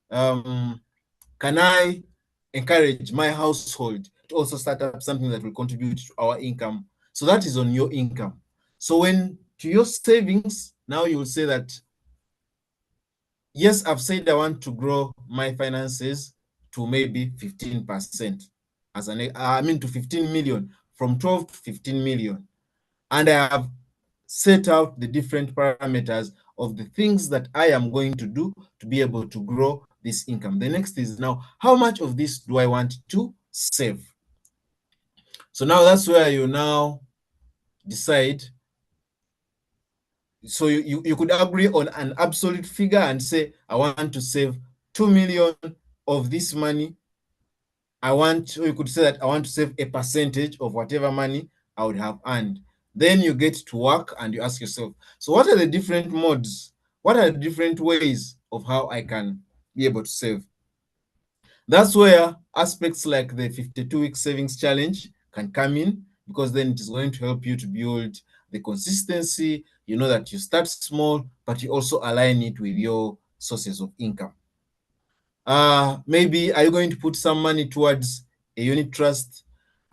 Can I encourage my household to also start up something that will contribute to our income? So that is on your income. So when to your savings, now you will say that, yes, I've said I want to grow my finances to maybe 15%, to 15 million, from 12 to 15 million. And I have set out the different parameters of the things that I am going to do to be able to grow this income. The next is now, how much of this do I want to save? So now that's where you now decide. So you could agree on an absolute figure and say, I want to save 2 million of this money. You could say that I want to save a percentage of whatever money I would have earned. Then you get to work and you ask yourself, so what are the different modes? What are the different ways of how I can be able to save? That's where aspects like the 52-week savings challenge can come in, because then it is going to help you to build the consistency. You know that you start small, but you also align it with your sources of income. Maybe are you going to put some money towards a unit trust?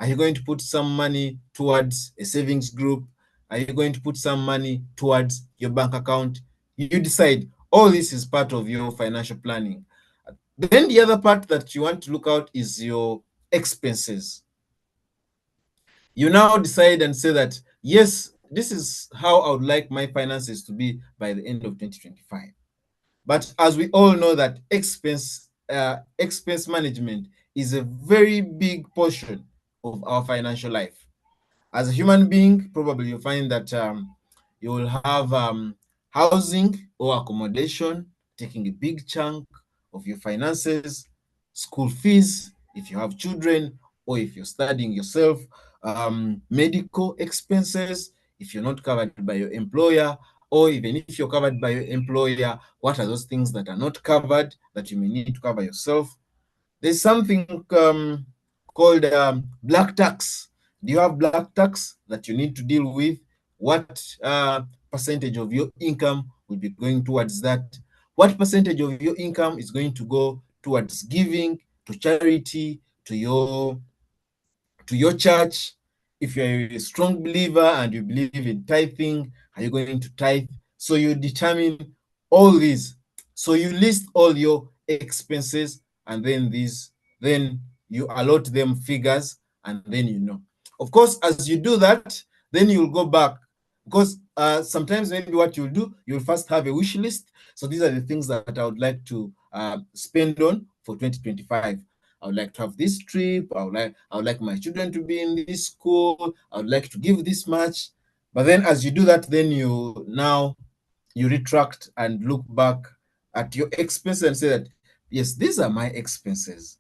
Are you going to put some money towards a savings group? Are you going to put some money towards your bank account? You decide. All this is part of your financial planning. Then the other part that you want to look out is your expenses. You now decide and say that, yes, this is how I would like my finances to be by the end of 2025. But as we all know that expense management is a very big portion of our financial life. As a human being, probably you'll find that you will have housing or accommodation taking a big chunk of your finances, school fees if you have children or if you're studying yourself, medical expenses if you're not covered by your employer, or even if you're covered by your employer, what are those things that are not covered that you may need to cover yourself? There's something called black tax. Do you have black tax that you need to deal with? What percentage of your income will be going towards that? What percentage of your income is going to go towards giving, to charity, to your church? If you're a strong believer and you believe in tithing, are you going to tithe? So you determine all these. So you list all your expenses, and then you allot them figures, and then you know. Of course, as you do that, then you'll go back, because sometimes maybe what you'll do, you'll first have a wish list. So these are the things that I would like to spend on for 2025. I would like to have this trip. I would like my children to be in this school. I would like to give this much. But then as you do that, then you retract and look back at your expenses and say that, yes, these are my expenses.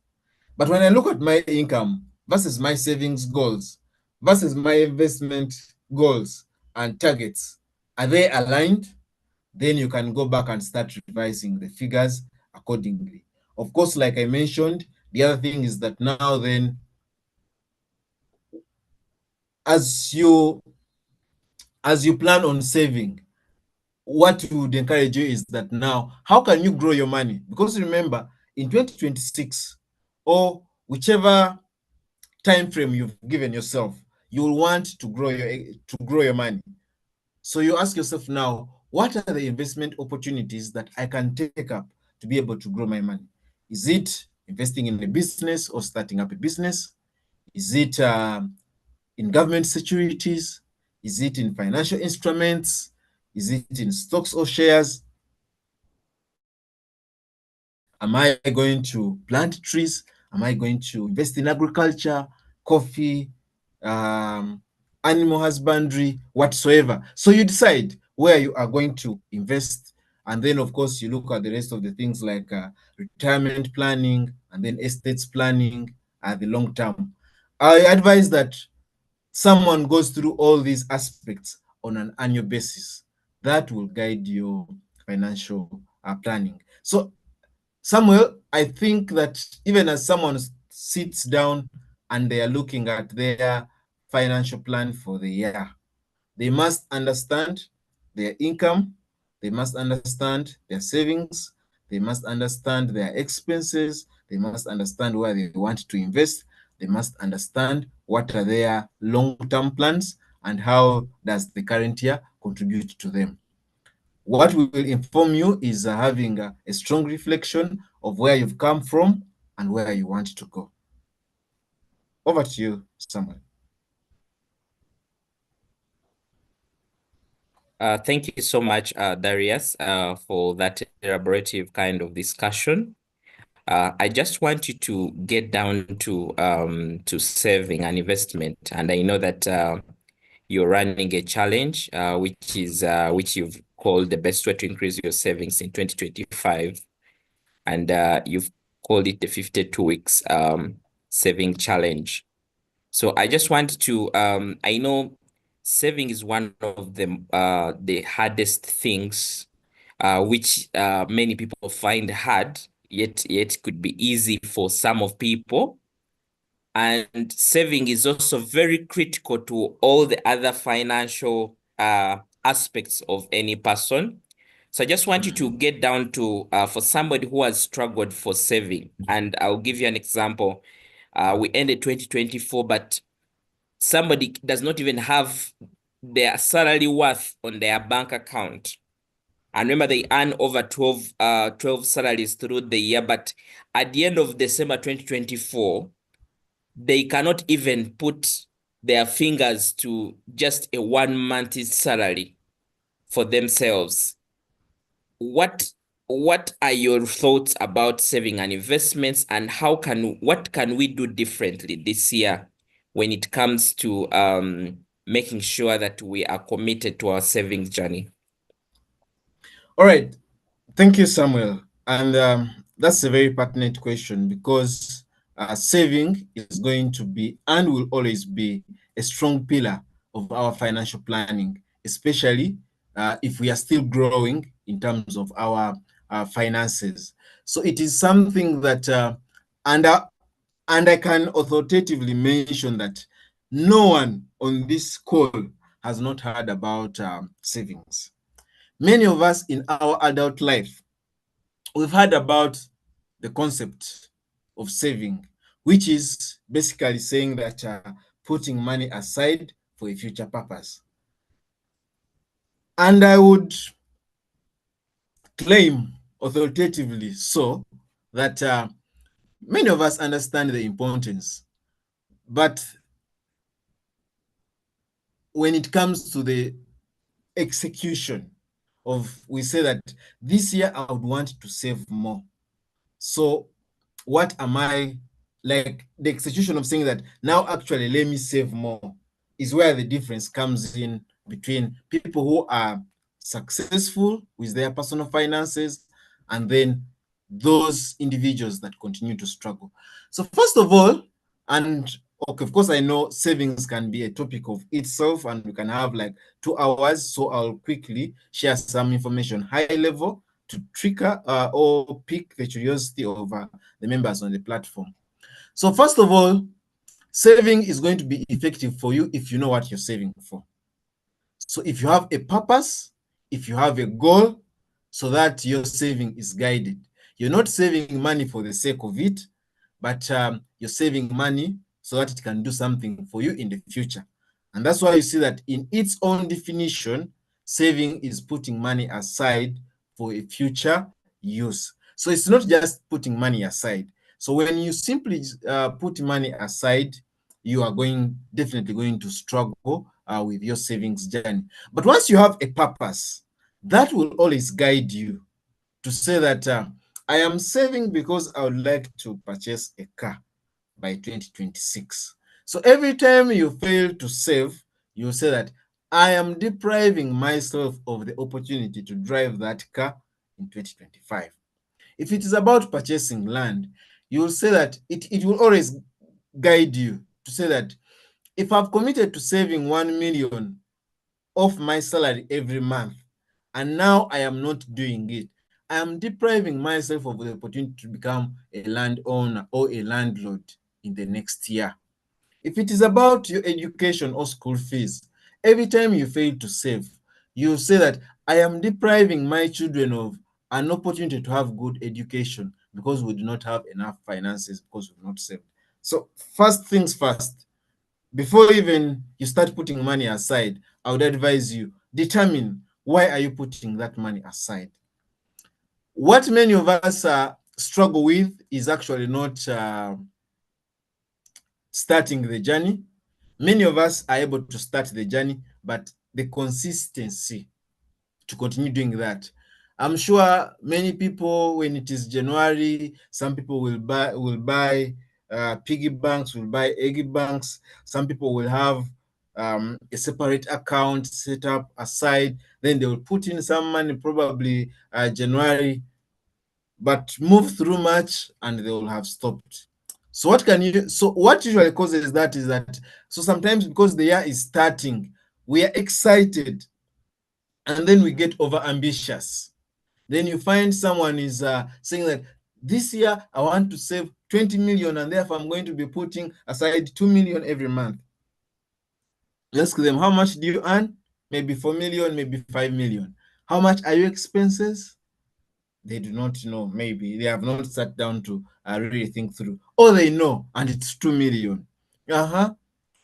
But when I look at my income versus my savings goals versus my investment goals and targets, are they aligned? Then you can go back and start revising the figures accordingly. Of course, like I mentioned, the other thing is that now then, as you plan on saving, what we would encourage you is that now, how can you grow your money? Because remember, in 2026, or whichever time frame you've given yourself, you will want to grow your money. So you ask yourself now, what are the investment opportunities that I can take up to be able to grow my money? Is it investing in a business or starting up a business? Is it in government securities? Is it in financial instruments? Is it in stocks or shares? Am I going to plant trees? Am I going to invest in agriculture, coffee, animal husbandry, whatsoever? So you decide where you are going to invest. And then, of course, you look at the rest of the things like retirement planning and then estates planning at the long term. I advise that someone goes through all these aspects on an annual basis. That will guide your financial planning. So Samuel, I think that even as someone sits down and they are looking at their financial plan for the year, they must understand their income, they must understand their savings, they must understand their expenses, they must understand where they want to invest, they must understand what are their long-term plans and how does the current year contribute to them. What will inform you is having a strong reflection of where you've come from and where you want to go. Over to you, Samuel.
Thank you so much, Darius, for that elaborative kind of discussion. I just want you to get down to saving and investment, and I know that you're running a challenge, which you've called the best way to increase your savings in 2025, and you've called it the 52 weeks saving challenge. So I just want to I know saving is one of the hardest things which many people find hard, yet could be easy for some of people. And saving is also very critical to all the other financial aspects of any person. So I just want you to get down to for somebody who has struggled for saving, and I'll give you an example. We ended 2024, but somebody does not even have their salary worth on their bank account. And remember, they earn over 12 salaries through the year, but at the end of December 2024, they cannot even put their fingers to just a 1 month's salary for themselves. What are your thoughts about saving and investments, and what can we do differently this year when it comes to making sure that we are committed to our savings journey?
All right. Thank you, Samuel. And that's a very pertinent question, because saving is going to be and will always be a strong pillar of our financial planning, especially if we are still growing in terms of our finances. So it is something that, and I can authoritatively mention that no one on this call has not heard about savings. many of us in our adult life, we've heard about the concept of saving, which is basically saying that putting money aside for a future purpose. And I would claim authoritatively so that many of us understand the importance, but when it comes to the execution of, we say that this year I would want to save more. So what am I, like the execution of saying that now actually let me save more is where the difference comes in between people who are successful with their personal finances and then those individuals that continue to struggle. So first of all, and okay, of course, I know savings can be a topic of itself and we can have like 2 hours. So I'll quickly share some information high level to trigger or pique the curiosity of the members on the platform. So first of all, saving is going to be effective for you if you know what you're saving for. So if you have a purpose, if you have a goal, so that your saving is guided. You're not saving money for the sake of it, but you're saving money so that it can do something for you in the future. And that's why you see that in its own definition, saving is putting money aside for a future use. So it's not just putting money aside. So when you simply put money aside, you are definitely going to struggle with your savings journey. But once you have a purpose, that will always guide you to say that I am saving because I would like to purchase a car by 2026. So every time you fail to save, you say that I am depriving myself of the opportunity to drive that car in 2025. If it is about purchasing land, you will say that it will always guide you to say that if I've committed to saving 1 million of my salary every month, and now I am not doing it, I am depriving myself of the opportunity to become a landowner or a landlord in the next year. If it is about your education or school fees, every time you fail to save, you say that I am depriving my children of an opportunity to have good education because we do not have enough finances because we've not saved. So first things first, before even you start putting money aside, I would advise you, determine why are you putting that money aside. What many of us struggle with is actually not starting the journey. Many of us are able to start the journey, but the consistency to continue doing that. I'm sure many people, when it is January, some people will buy piggy banks, will buy eggy banks. Some people will have a separate account set up aside. Then they will put in some money, probably January, but move through March and they will have stopped. So what usually causes that is that, so sometimes because the year is starting, we are excited and then we get over ambitious. Then you find someone is saying that this year I want to save 20 million and therefore I'm going to be putting aside 2 million every month. You ask them, how much do you earn? Maybe 4 million, maybe 5 million. How much are your expenses? They do not know. Maybe they have not sat down to really think through. Or they know, and it's 2 million.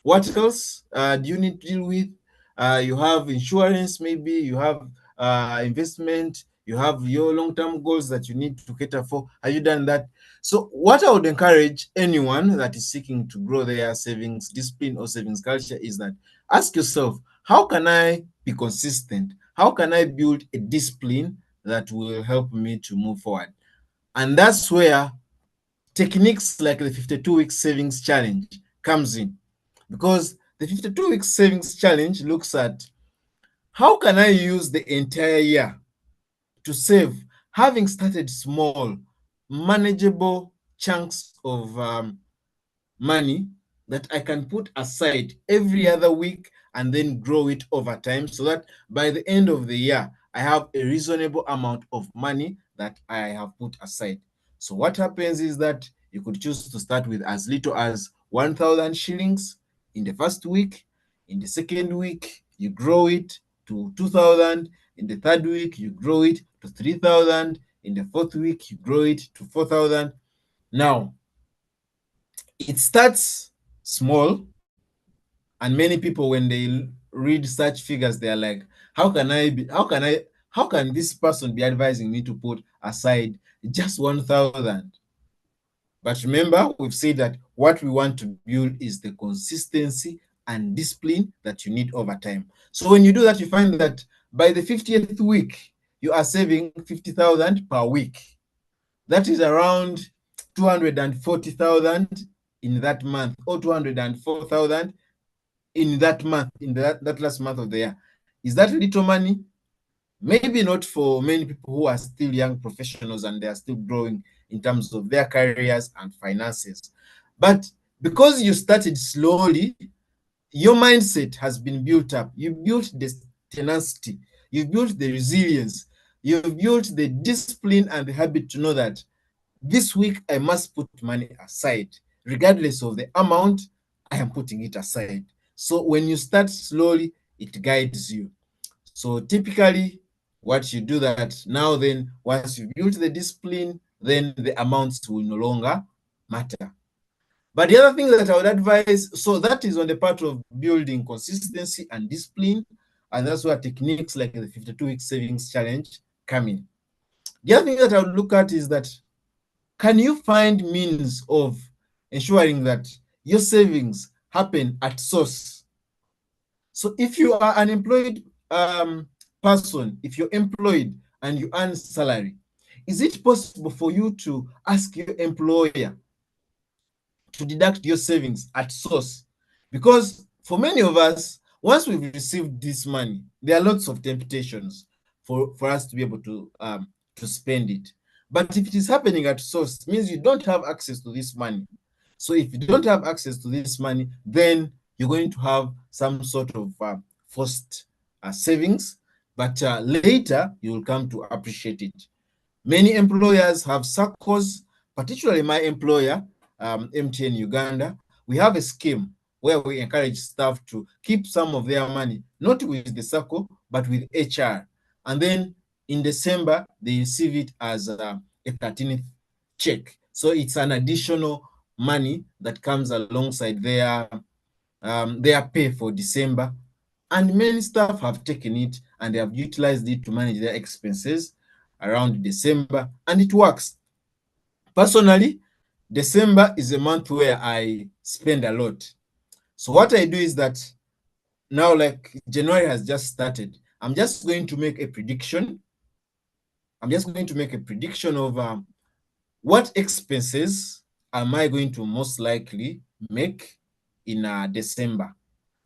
What else do you need to deal with? You have insurance, maybe you have investment, you have your long-term goals that you need to cater for. Have you done that? So what I would encourage anyone that is seeking to grow their savings discipline or savings culture is that ask yourself, how can I be consistent? How can I build a discipline that will help me to move forward? And that's where techniques like the 52-week savings challenge comes in, because the 52-week savings challenge looks at how can I use the entire year to save, having started small, manageable chunks of money that I can put aside every other week and then grow it over time so that by the end of the year, I have a reasonable amount of money that I have put aside. So what happens is that you could choose to start with as little as 1,000 shillings in the first week. In the second week, you grow it to 2,000. In the third week, you grow it to 3,000. In the fourth week, you grow it to 4,000. Now, it starts small, and many people, when they read such figures, they are like, how can this person be advising me to put aside just 1,000? But remember, we've said that what we want to build is the consistency and discipline that you need over time. So when you do that, you find that by the 50th week, you are saving 50,000 per week. That is around 240,000 in that month, or 204,000 in that month, in that last month of the year. Is that little money? Maybe not for many people who are still young professionals and they are still growing in terms of their careers and finances. But because you started slowly, your mindset has been built up. You built the tenacity, you built the resilience, you've built the discipline and the habit to know that this week I must put money aside. Regardless of the amount, I am putting it aside. So when you start slowly, it guides you. So typically, what you do that now, then once you build the discipline, then the amounts will no longer matter. But the other thing that I would advise, so that is on the part of building consistency and discipline, and that's where techniques like the 52-week savings challenge come in. The other thing that I would look at is that, can you find means of ensuring that your savings happen at source? So if you are an employed person, if you're employed and you earn salary, is it possible for you to ask your employer to deduct your savings at source? Because for many of us, once we've received this money, there are lots of temptations for us to be able to spend it. But if it is happening at source, it means you don't have access to this money. So if you don't have access to this money, then you're going to have some sort of forced savings, but later you will come to appreciate it. Many employers have SACCOs, particularly my employer, MTN Uganda. We have a scheme where we encourage staff to keep some of their money, not with the SACCO, but with HR. And then in December, they receive it as a 13th check. So it's an additional money that comes alongside their pay for December. And many staff have taken it and they have utilized it to manage their expenses around December, and it works. Personally, December is a month where I spend a lot. So what I do is that now, like January has just started, I'm just going to make a prediction. I'm just going to make a prediction of what expenses am I going to most likely make in December.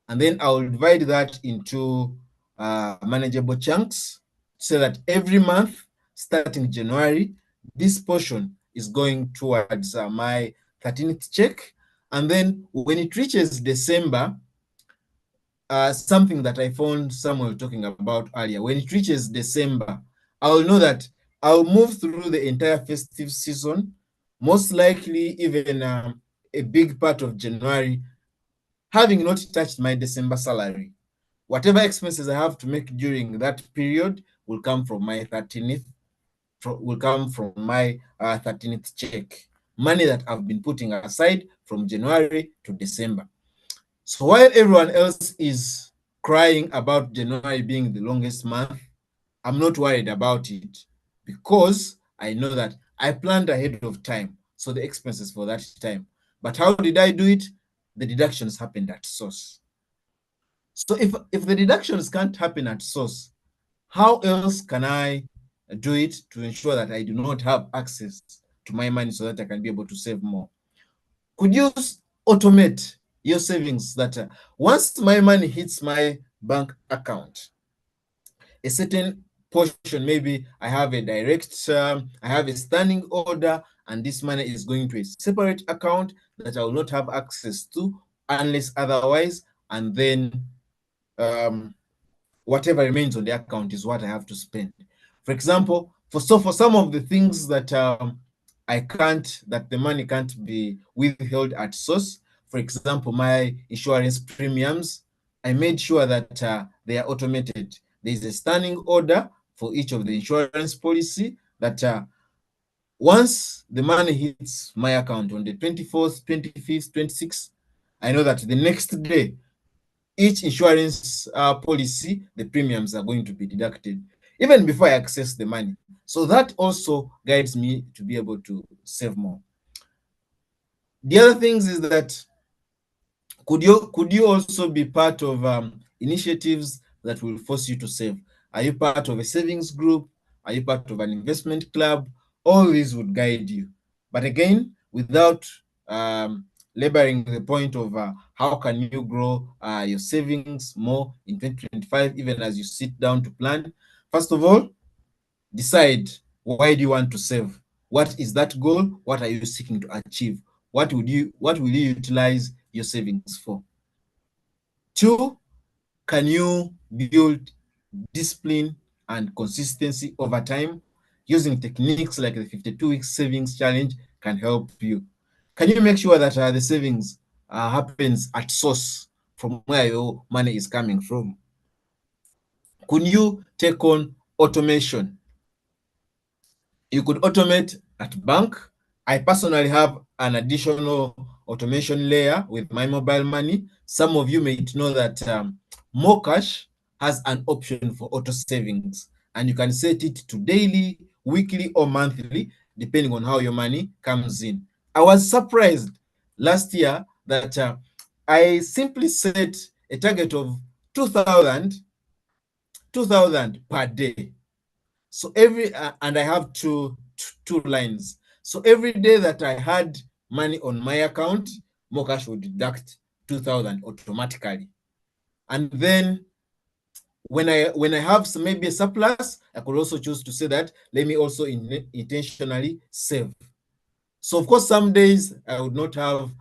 And then I'll divide that into manageable chunks so that every month, starting January, this portion is going towards my 13th check. And then when it reaches December, something that I found Samuel talking about earlier, when it reaches December, I'll know that I'll move through the entire festive season, most likely even a big part of January, having not touched my December salary. Whatever expenses I have to make during that period will come from my 13th, check. Money that I've been putting aside from January to December. So while everyone else is crying about January being the longest month, I'm not worried about it because I know that I planned ahead of time. So the expenses for that time. But how did I do it? The deductions happened at source. So if the deductions can't happen at source, how else can I do it to ensure that I do not have access to my money so that I can be able to save more? Could you automate your savings that once my money hits my bank account, a certain portion, maybe I have a I have a standing order, and this money is going to a separate account that I will not have access to unless otherwise, and then whatever remains on the account is what I have to spend. For example, for some of the things that that the money can't be withheld at source, for example, my insurance premiums, I made sure that they are automated. There's a standing order for each of the insurance policy that once the money hits my account on the 24th, 25th, 26th, I know that the next day, each insurance policy, the premiums are going to be deducted even before I access the money. So that also guides me to be able to save more. The other things is that could you also be part of initiatives that will force you to save? Are you part of a savings group? Are you part of an investment club? All these would guide you. But again, without laboring the point of how can you grow your savings more in 2025, even as you sit down to plan. First of all, decide, why do you want to save? What is that goal? What are you seeking to achieve? What will you utilize your savings for? Two, can you build discipline and consistency over time? Using techniques like the 52-week savings challenge can help you. Can you make sure that the savings happens at source from where your money is coming from? Could you take on automation? You could automate at bank. I personally have an additional automation layer with my mobile money. Some of you may know that Mocash has an option for auto savings, and you can set it to daily, weekly, or monthly, depending on how your money comes in. I was surprised last year that I simply set a target of 2,000 per day. So every and I have two lines. So every day that I had money on my account, Mocash would deduct 2,000 automatically. And then when I have maybe a surplus, I could also choose to say that let me also intentionally save. So of course, some days I would not have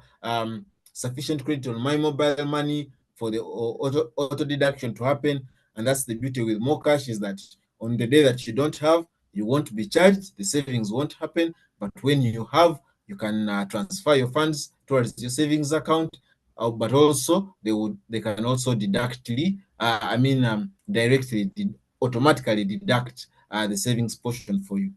sufficient credit on my mobile money for the auto deduction to happen. And that's the beauty with Mocash, is that on the day that you don't have, you won't be charged, the savings won't happen. But when you have, you can transfer your funds towards your savings account. But also they can also directly automatically deduct the savings portion for you.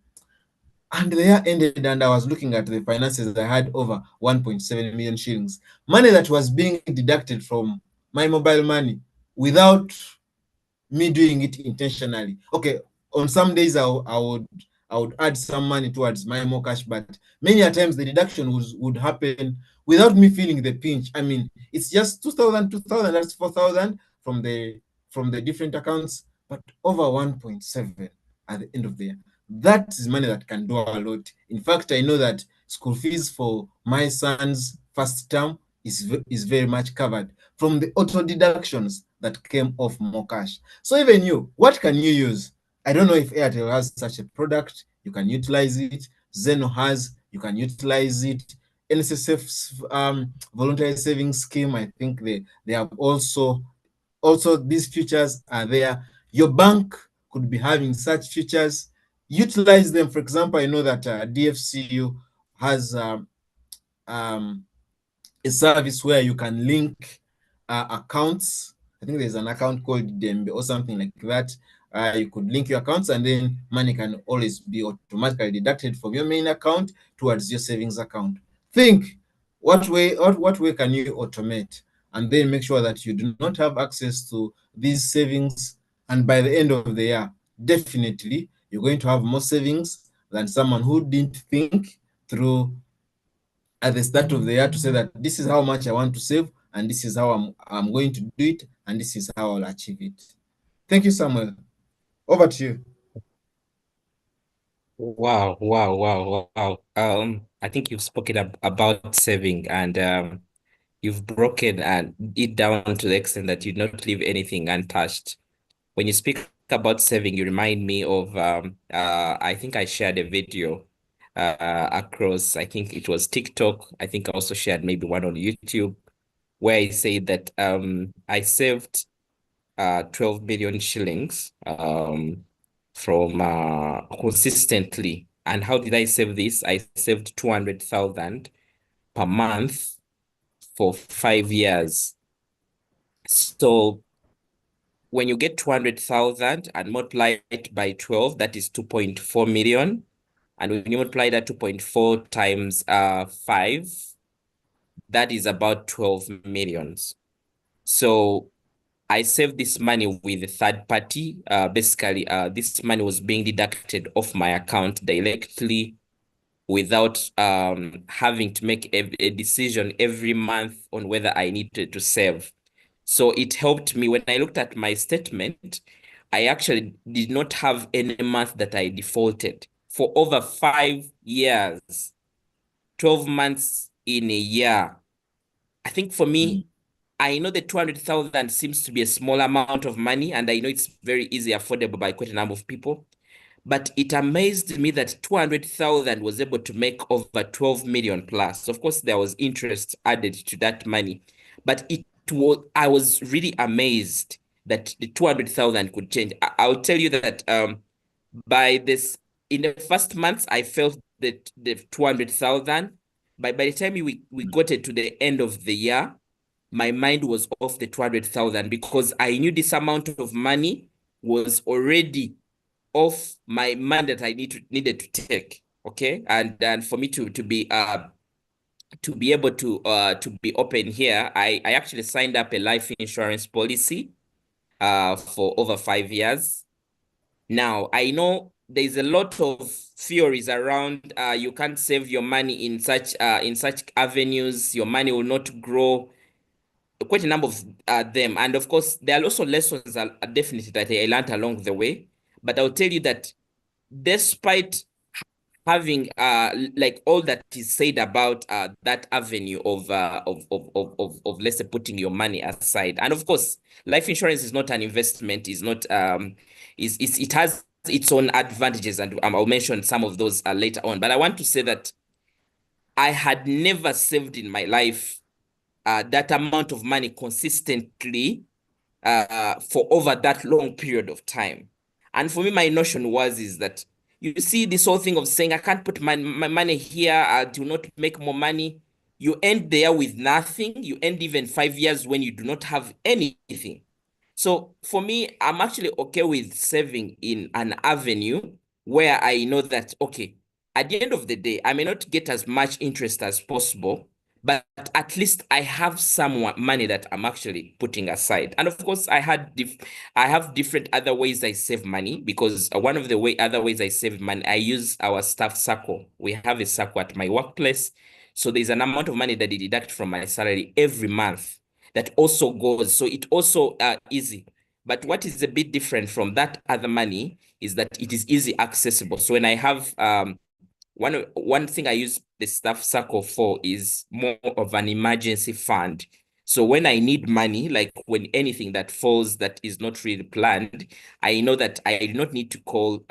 And the year ended, and I was looking at the finances. I had over 1.7 million shillings, money that was being deducted from my mobile money without me doing it intentionally. Okay, on some days I would add some money towards my Mocash, but many a times the deduction would happen without me feeling the pinch. I mean, it's just 2,000, that's 4,000 from the different accounts, but over 1.7 at the end of the year. That is money that can do a lot. In fact, I know that school fees for my son's first term is very much covered from the auto deductions that came off Mocash. So even you, what can you use? I don't know if Airtel has such a product. You can utilize it. Zeno has. You can utilize it. NSSF's voluntary savings scheme, I think they have also these features are there. Your bank could be having such features. Utilize them. For example, I know that DFCU has a service where you can link accounts. I think there's an account called Dembe or something like that. You could link your accounts, and then money can always be automatically deducted from your main account towards your savings account. Think, what way can you automate, and then make sure that you do not have access to these savings. And by the end of the year, definitely you're going to have more savings than someone who didn't think through at the start of the year to say that this is how much I want to save, and this is how I'm going to do it, and this is how I'll achieve it. Thank you, Samuel. Over to you.
Wow, wow, wow, wow. I think you've spoken about saving, and you've broken it down to the extent that you not leave anything untouched. When you speak about saving, you remind me of I think I shared a video across, I think it was TikTok. I think I also shared maybe one on YouTube, where I say that I saved 12 billion shillings from consistently. And how did I save this? I saved 200,000 per month for 5 years. So when you get 200,000 and multiply it by 12, that is 2.4 million. And when you multiply that 2.4 times 5, that is about 12 millions. So I saved this money with a third party. Basically, this money was being deducted off my account directly without having to make a decision every month on whether I needed to save. So it helped me. When I looked at my statement, I actually did not have any month that I defaulted. For over 5 years, 12 months in a year. I think for me, I know the 200,000 seems to be a small amount of money, and I know it's very easy affordable by quite a number of people. But it amazed me that 200,000 was able to make over 12 million plus. Of course, there was interest added to that money, but I was really amazed that the 200,000 could change. I'll tell you that by this, in the first months, I felt that the 200,000. By the time we got it to the end of the year, my mind was off the 200,000 because I knew this amount of money was already off my mind that I needed to take. Okay. And for me to be able to be open here, I actually signed up a life insurance policy for over 5 years. Now, I know there's a lot of theories around you can't save your money in such avenues, your money will not grow, quite a number of them. And of course, there are also lessons definitely that I learned along the way. But I'll tell you that despite having like all that is said about that avenue of let's say putting your money aside, and of course life insurance is not an investment, is not is it has its own advantages, and I'll mention some of those later on. But I want to say that I had never saved in my life that amount of money consistently for over that long period of time. And for me, my notion is that you see this whole thing of saying, I can't put my money here, I do not make more money. You end there with nothing. You end even 5 years when you do not have anything. So for me, I'm actually okay with saving in an avenue where I know that, okay, at the end of the day, I may not get as much interest as possible, but at least I have some money that I'm actually putting aside. And of course, I have different other ways I save money, because one of the other ways I save money, I use our staff circle. We have a circle at my workplace. So there's an amount of money that they deduct from my salary every month that also goes. So it also easy. But what is a bit different from that other money is that it is easy accessible. So when I have one thing I use the staff circle for is more of an emergency fund. So when I need money, like when anything that falls that is not really planned, I know that I do not need to call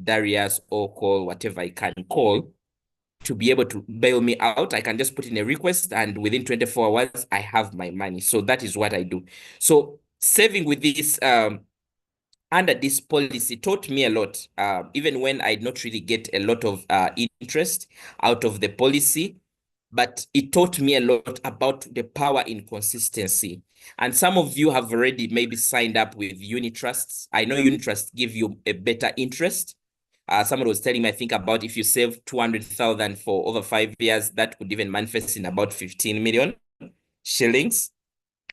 Darius or call whatever I can call to be able to bail me out. I can just put in a request, and within 24 hours, I have my money. So that is what I do. So saving with this under this policy taught me a lot, even when I did not really get a lot of interest out of the policy, but it taught me a lot about the power in consistency. And some of you have already maybe signed up with unit trusts. I know unit trusts give you a better interest. Someone was telling me, I think about if you save 200,000 for over 5 years, that could even manifest in about 15 million shillings.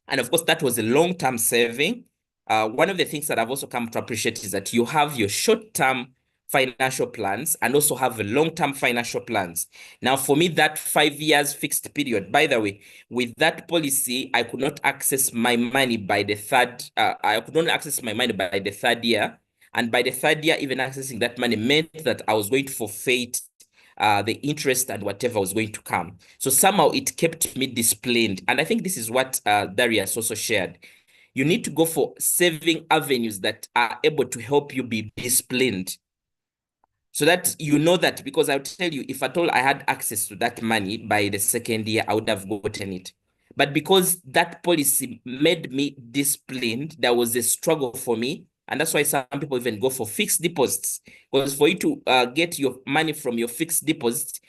And of course, that was a long-term saving. One of the things that I've also come to appreciate is that you have your short-term financial plans and also have a long-term financial plans. Now, for me, that 5 years fixed period, by the way, with that policy, I could not access my money by the I could not access my money by the third year. And by the third year, even accessing that money meant that I was going to forfeit the interest and whatever was going to come. So somehow it kept me disciplined. And I think this is what Darius also shared. You need to go for saving avenues that are able to help you be disciplined. So that you know that, because I'll tell you, if at all I had access to that money by the second year, I would have gotten it. But because that policy made me disciplined, there was a struggle for me And that's why some people even go for fixed deposits. Because for you to get your money from your fixed deposit,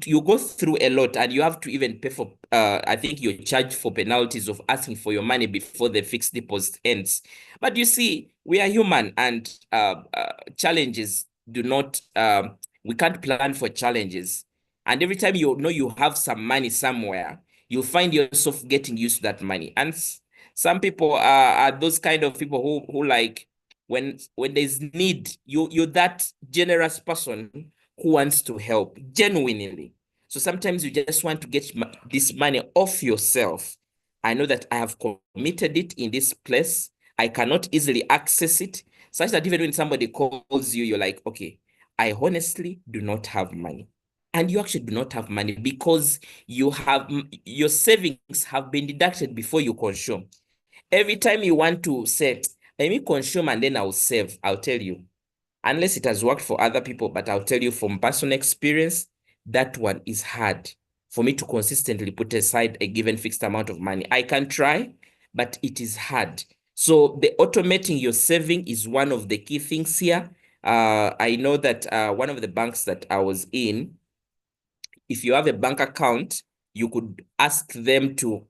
you go through a lot, and you have to even pay for, I think you're charged for penalties of asking for your money before the fixed deposit ends. But you see, we are human, and challenges do not, we can't plan for challenges. And every time you know you have some money somewhere, you find yourself getting used to that money. And some people are those kind of people who like, when there's need, you're that generous person who wants to help genuinely. So sometimes you just want to get this money off yourself. I know that I have committed it in this place. I cannot easily access it, such that even when somebody calls you, you're like, okay, I honestly do not have money. And you actually do not have money because your savings have been deducted before you consume. Every time you want to say, let me consume and then I'll save, I'll tell you, unless it has worked for other people, but I'll tell you from personal experience, that one is hard for me to consistently put aside a given fixed amount of money. I can try, but it is hard. So the automating your saving is one of the key things here. I know that one of the banks that I was in, if you have a bank account, you could ask them to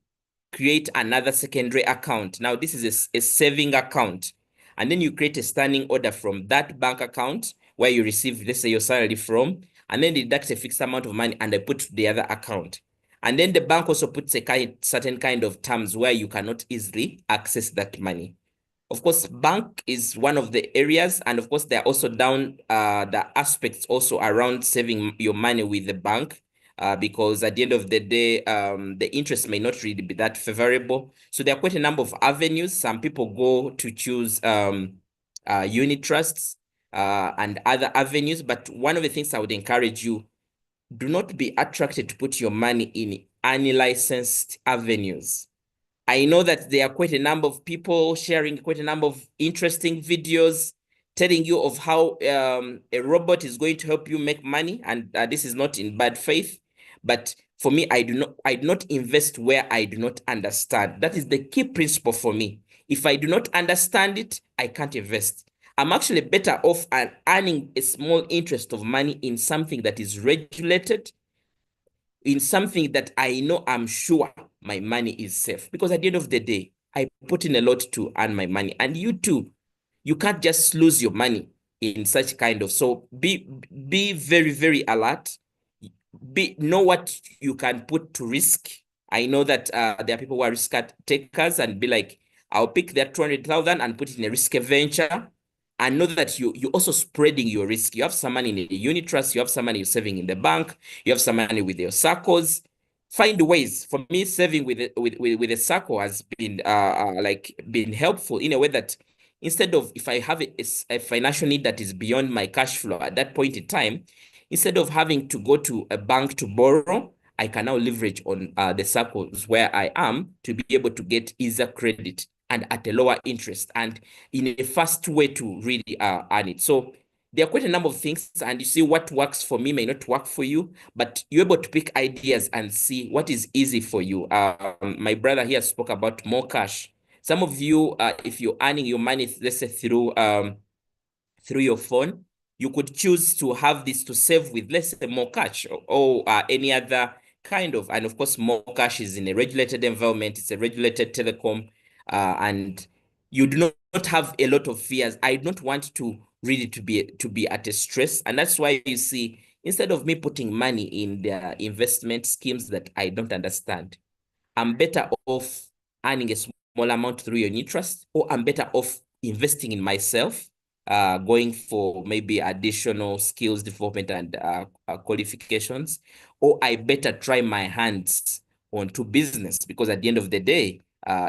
create another secondary account. Now, this is a saving account. And then you create a standing order from that bank account where you receive, let's say, your salary from, and then deduct a fixed amount of money and I put the other account. And then the bank also puts a certain kind of terms where you cannot easily access that money. Of course, bank is one of the areas, and of course, there are also down the aspects also around saving your money with the bank, because at the end of the day, the interest may not really be that favorable. So there are quite a number of avenues. Some people go to choose unit trusts and other avenues, but one of the things I would encourage you, do not be attracted to put your money in unlicensed avenues. I know that there are quite a number of people sharing quite a number of interesting videos telling you of how a robot is going to help you make money. And this is not in bad faith. But for me, I do not invest where I do not understand. That is the key principle for me. If I do not understand it, I can't invest. I'm actually better off earning a small interest of money in something that is regulated, in something that I know I'm sure my money is safe. Because at the end of the day, I put in a lot to earn my money. And you too, you can't just lose your money in such kind of. So be very, very alert. Know what you can put to risk. I know that there are people who are risk takers and be like, I'll pick that 200,000 and put it in a risky venture. And know that you're also spreading your risk. You have some money in a unit trust, you have some money you're saving in the bank, you have some money with your circles. Find ways. For me, saving with a circle has been been helpful in a way that instead of, if I have a financial need that is beyond my cash flow at that point in time, instead of having to go to a bank to borrow, I can now leverage on the circles where I am to be able to get easier credit and at a lower interest and in a fast way to really earn it. So there are quite a number of things, and you see what works for me may not work for you, but you're able to pick ideas and see what is easy for you. My brother here spoke about more cash. Some of you, if you're earning your money, let's say through your phone, you could choose to have this to save with, let's say, more cash or any other kind of. And of course, more cash is in a regulated environment. It's a regulated telecom, and you do not have a lot of fears. I don't want to really to be at a stress, and that's why you see, instead of me putting money in the investment schemes that I don't understand, I'm better off earning a small amount through your trust, or I'm better off investing in myself, going for maybe additional skills development and qualifications, or I better try my hands onto business, because at the end of the day,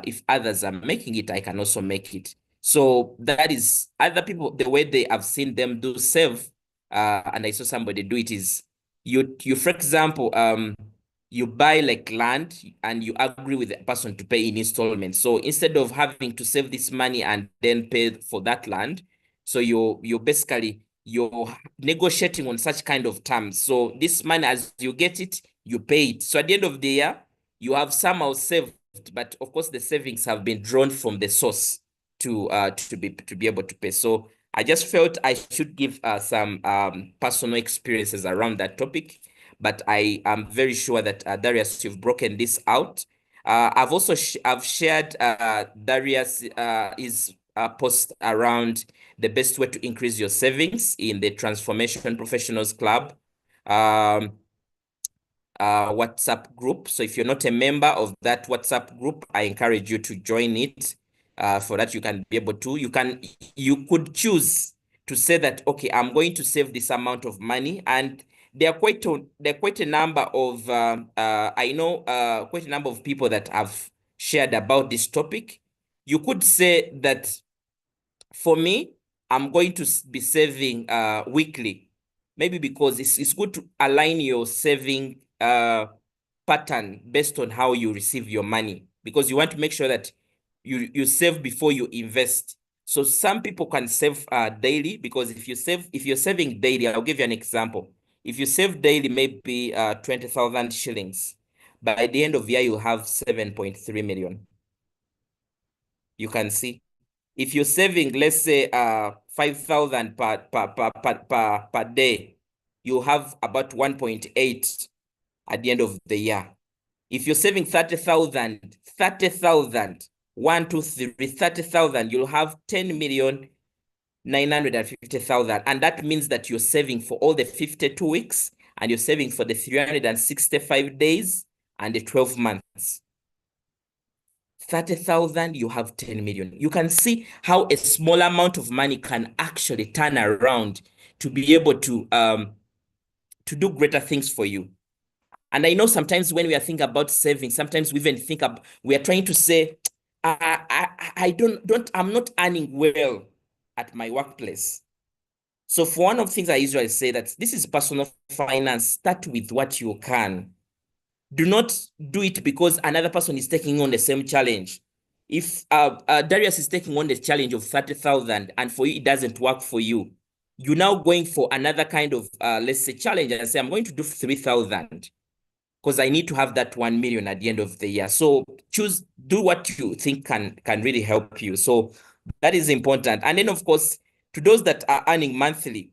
if others are making it, I can also make it. So that is other people, the way they have seen them do save, and I saw somebody do it is, for example, you buy like land and you agree with the person to pay in installments. So instead of having to save this money and then pay for that land, so you're basically you're negotiating on such kind of terms. So this money, as you get it, you pay it. So at the end of the year, you have somehow saved, but of course the savings have been drawn from the source. to be able to pay. So I just felt I should give some personal experiences around that topic, but I am very sure that Darius, you've broken this out. I've also I've shared Darius is post around the best way to increase your savings in the Transformation Professionals Club WhatsApp group. So if you're not a member of that WhatsApp group, I encourage you to join it. For that you can be able to. You could choose to say that, okay, I'm going to save this amount of money, and there are quite a number of I know quite a number of people that have shared about this topic. You could say that for me, I'm going to be saving weekly, maybe because it's good to align your saving pattern based on how you receive your money, because you want to make sure that you save before you invest. So some people can save daily, because if you're saving daily, I'll give you an example. If you save daily, maybe 20,000 shillings, by the end of the year, you'll have 7.3 million. You can see. If you're saving, let's say, 5,000 per day, you have about 1.8 at the end of the year. If you're saving 30,000, 1, 2, 3, 30,000, you'll have 10,950,000. And that means that you're saving for all the 52 weeks, and you're saving for the 365 days and the 12 months. 30,000, you have 10 million. You can see how a small amount of money can actually turn around to be able to do greater things for you. And I know sometimes when we are thinking about saving, sometimes we even think we are trying to say, I'm not earning well at my workplace. So for one of the things I usually say, that this is personal finance. Start with what you can. Do not do it because another person is taking on the same challenge. If Darius is taking on the challenge of 30,000, and for you it doesn't work for you, you're now going for another kind of let's say challenge, and say, I'm going to do 3,000 because I need to have that 1 million at the end of the year. So do what you think can really help you. So that is important. And then, of course, to those that are earning monthly,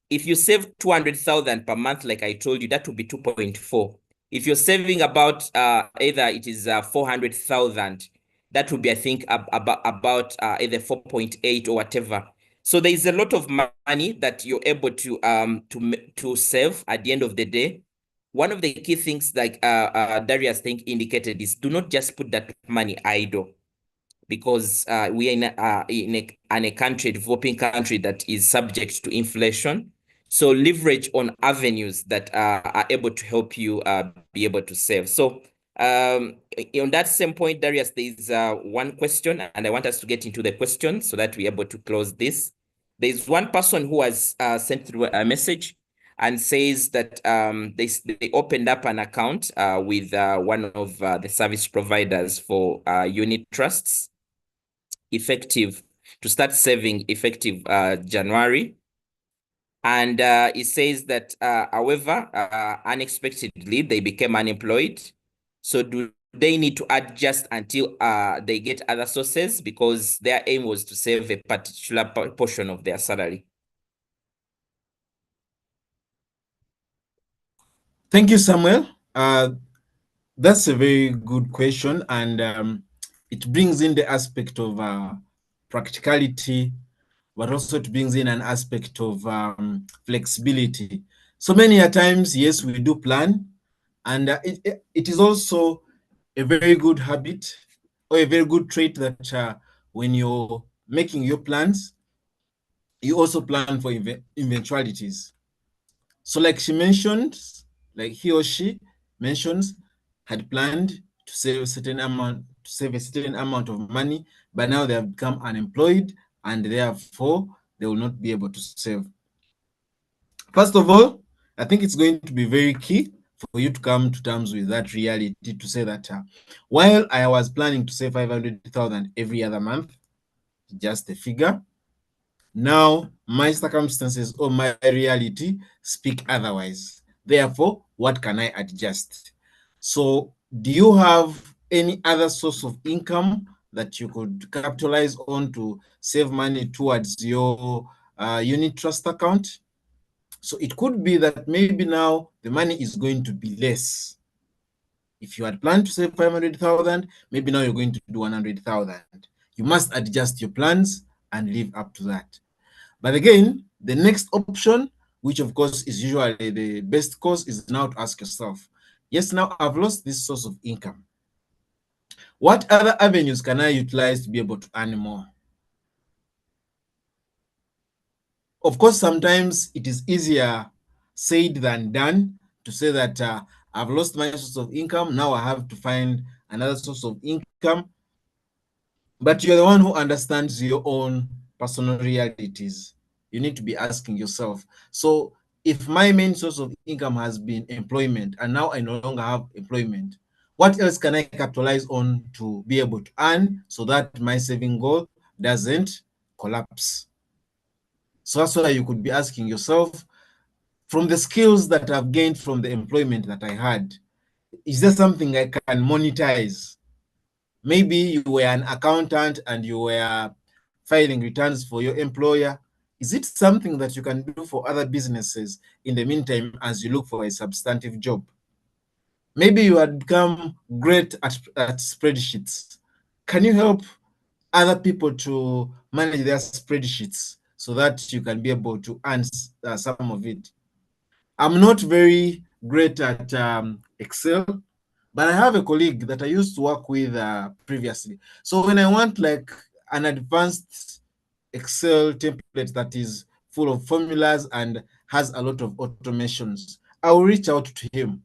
if you save 200,000 per month, like I told you, that would be 2.4. If you're saving about either it is 400,000, that would be, I think, about either 4.8 or whatever. So there is a lot of money that you're able to save at the end of the day. One of the key things, like Darius, I think, indicated, is do not just put that money idle, because we are in a country, a developing country, that is subject to inflation. So leverage on avenues that are able to help you be able to save. So on that same point, Darius, there is one question, and I want us to get into the question so that we're able to close this. There's one person who has sent through a message and says that they opened up an account with one of the service providers for unit trusts, effective to start saving effective January. And it says that, however, unexpectedly, they became unemployed. So do they need to adjust until they get other sources? Because their aim was to save a particular portion of their salary.
Thank you, Samuel. That's a very good question, and it brings in the aspect of practicality, but also it brings in an aspect of flexibility. So many a times, yes, we do plan, and it is also a very good habit or a very good trait that when you're making your plans, you also plan for eventualities. So like she mentions, like he or she mentions, had planned to save a certain amount of money, but now they have become unemployed, and therefore they will not be able to save. First of all, I think it's going to be very key for you to come to terms with that reality, to say that while I was planning to save 500,000 every other month, just a figure, now my circumstances or my reality speak otherwise. Therefore, what can I adjust? So do you have any other source of income that you could capitalize on to save money towards your unit trust account. So it could be that maybe now the money is going to be less. If you had planned to save 500,000, maybe now you're going to do 100,000. You must adjust your plans and live up to that. But again, the next option, which of course is usually the best course, is now to ask yourself, yes, now I've lost this source of income. What other avenues can I utilize to be able to earn more? Of course, sometimes it is easier said than done to say that I've lost my source of income. Now I have to find another source of income. But you're the one who understands your own personal realities. You need to be asking yourself. So if my main source of income has been employment and now I no longer have employment, what else can I capitalize on to be able to earn so that my saving goal doesn't collapse? So that's why you could be asking yourself, from the skills that I've gained from the employment that I had, is there something I can monetize? Maybe you were an accountant and you were filing returns for your employer. Is it something that you can do for other businesses in the meantime as you look for a substantive job? Maybe you had become great at spreadsheets. Can you help other people to manage their spreadsheets so that you can be able to earn some of it? I'm not very great at Excel, but I have a colleague that I used to work with previously. So when I want like an advanced Excel template that is full of formulas and has a lot of automations, I will reach out to him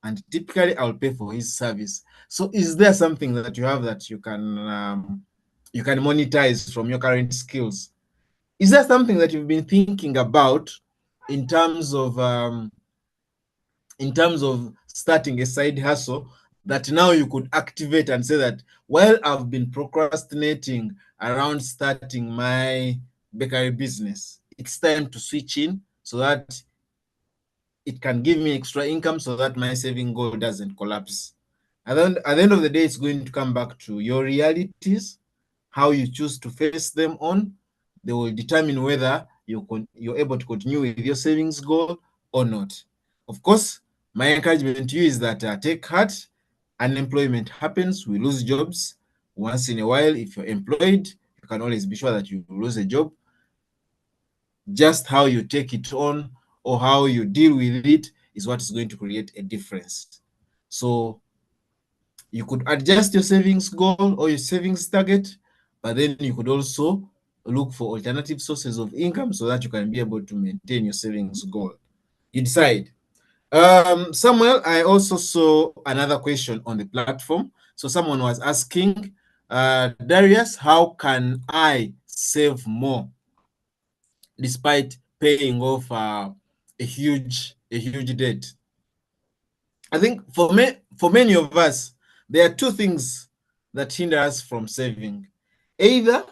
and typically I'll pay for his service. So is there something that you have that you can monetize from your current skills? Is there something that you've been thinking about in terms of starting a side hustle that now you could activate and say that, well, I've been procrastinating around starting my bakery business, it's time to switch in so that it can give me extra income so that my saving goal doesn't collapse. And then at the end of the day, it's going to come back to your realities, how you choose to face them on. They will determine whether you're able to continue with your savings goal or not. Of course, my encouragement to you is that take heart. Unemployment happens. We lose jobs once in a while. If you're employed, you can always be sure that you lose a job. Just how you take it on or how you deal with it is what is going to create a difference. So you could adjust your savings goal or your savings target, but then you could also look for alternative sources of income so that you can be able to maintain your savings goal. You decide. Samuel, I also saw another question on the platform. So someone was asking, Darius, how can I save more despite paying off a huge debt? I think for many of us, there are two things that hinder us from saving. Either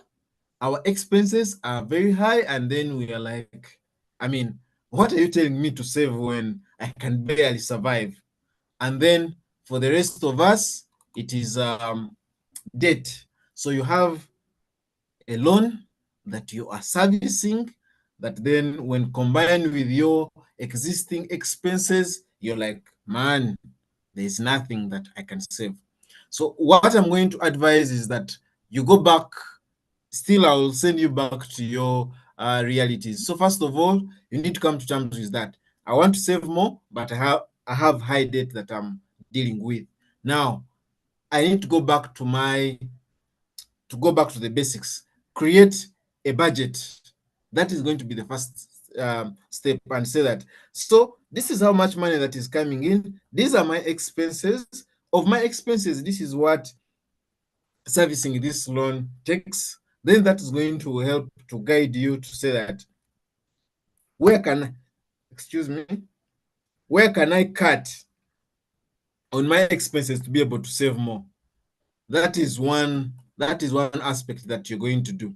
our expenses are very high and then we are like, I mean, what are you telling me to save when I can barely survive? And then for the rest of us, it is debt. So you have a loan that you are servicing, that then when combined with your existing expenses, you're like, man, there's nothing that I can save. So what I'm going to advise is that you go back. Still, I will send you back to your realities. So first of all, you need to come to terms with that. I want to save more, but I have high debt that I'm dealing with. Now, I need to go back to the basics. Create a budget. That is going to be the first step, and say that, so this is how much money that is coming in. These are my expenses. Of my expenses, this is what servicing this loan takes. Then that is going to help to guide you to say that, where can I cut on my expenses to be able to save more? That is one aspect that you're going to do.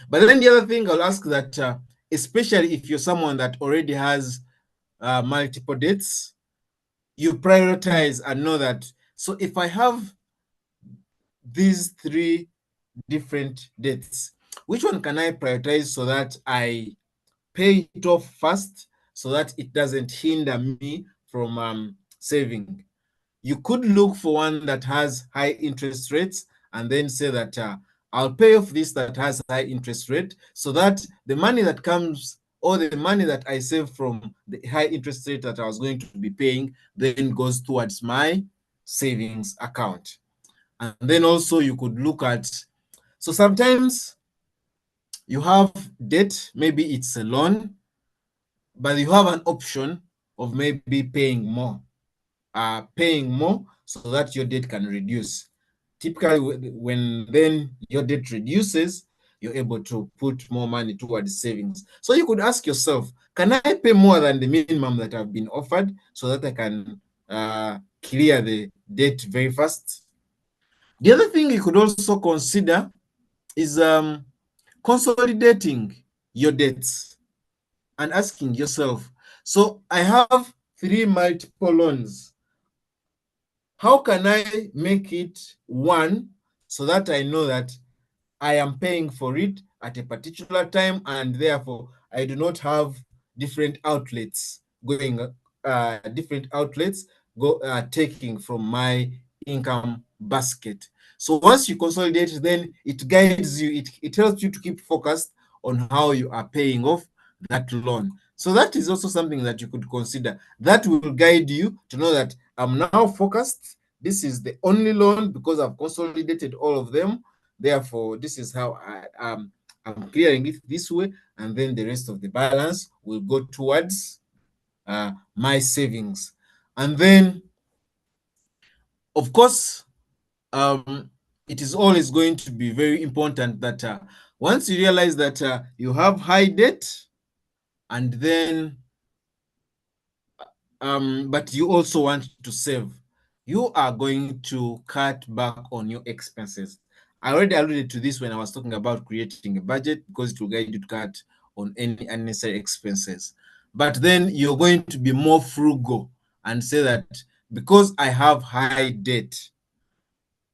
But then the other thing I'll ask that, especially if you're someone that already has multiple debts, you prioritize and know that, so if I have these three different debts. Which one can I prioritize so that I pay it off fast so that it doesn't hinder me from saving? You could look for one that has high interest rates and then say that I'll pay off this that has high interest rate so that the money that comes or the money that I save from the high interest rate that I was going to be paying then goes towards my savings account. And then also you could look at, so sometimes you have debt, maybe it's a loan, but you have an option of maybe paying more so that your debt can reduce. Typically, when then your debt reduces, you're able to put more money towards savings. So you could ask yourself, can I pay more than the minimum that I've been offered so that I can clear the debt very fast? The other thing you could also consider is consolidating your debts and asking yourself, so I have 3 multiple loans. How can I make it one so that I know that I am paying for it at a particular time and therefore I do not have different outlets taking from my income basket. So once you consolidate, then it guides you, it helps you to keep focused on how you are paying off that loan. So that is also something that you could consider. That will guide you to know that I'm now focused. This is the only loan because I've consolidated all of them. Therefore, this is how I'm clearing it this way, and then the rest of the balance will go towards my savings. And then, of course, it is always going to be very important that once you realize that you have high debt, and then but you also want to save, you are going to cut back on your expenses. I already alluded to this when I was talking about creating a budget because it will guide you to cut on any unnecessary expenses. But then you're going to be more frugal and say that because I have high debt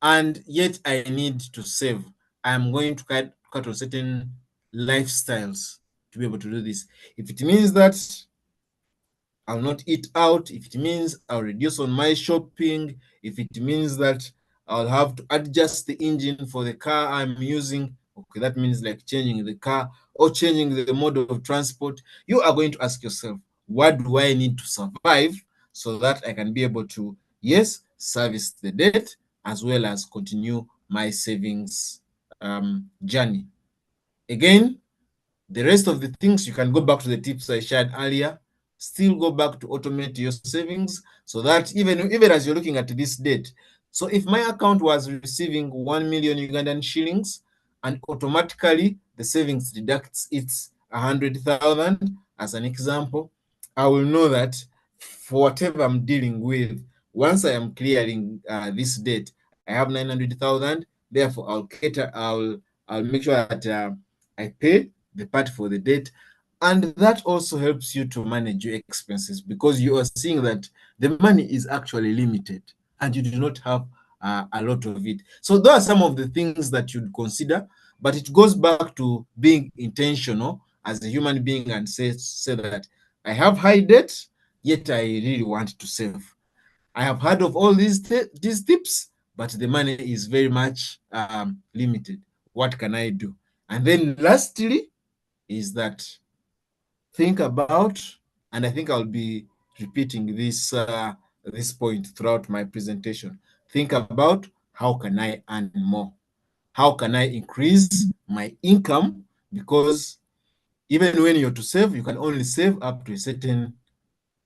and yet I need to save, I'm going to cut on certain lifestyles to be able to do this. If it means that I'll not eat out, if it means I'll reduce on my shopping, if it means that I'll have to adjust the engine for the car I'm using, okay, that means like changing the car or changing the mode of transport, you are going to ask yourself, what do I need to survive so that I can be able to, yes, service the debt as well as continue my savings journey. Again, the rest of the things, you can go back to the tips I shared earlier, still go back to automate your savings so that even as you're looking at this date, so if my account was receiving 1 million Ugandan shillings and automatically the savings deducts its 100,000 as an example, I will know that for whatever I'm dealing with, once I am clearing this debt, I have 900,000. Therefore, I'll make sure that I pay the part for the debt, and that also helps you to manage your expenses because you are seeing that the money is actually limited and you do not have a lot of it. So those are some of the things that you'd consider, but it goes back to being intentional as a human being and say that I have high debt, yet I really want to save. I have heard of all these tips, but the money is very much limited. What can I do? And then lastly, is that think about, and I think I'll be repeating this point throughout my presentation. Think about, how can I earn more? How can I increase my income? Because even when you're to save, you can only save up to a certain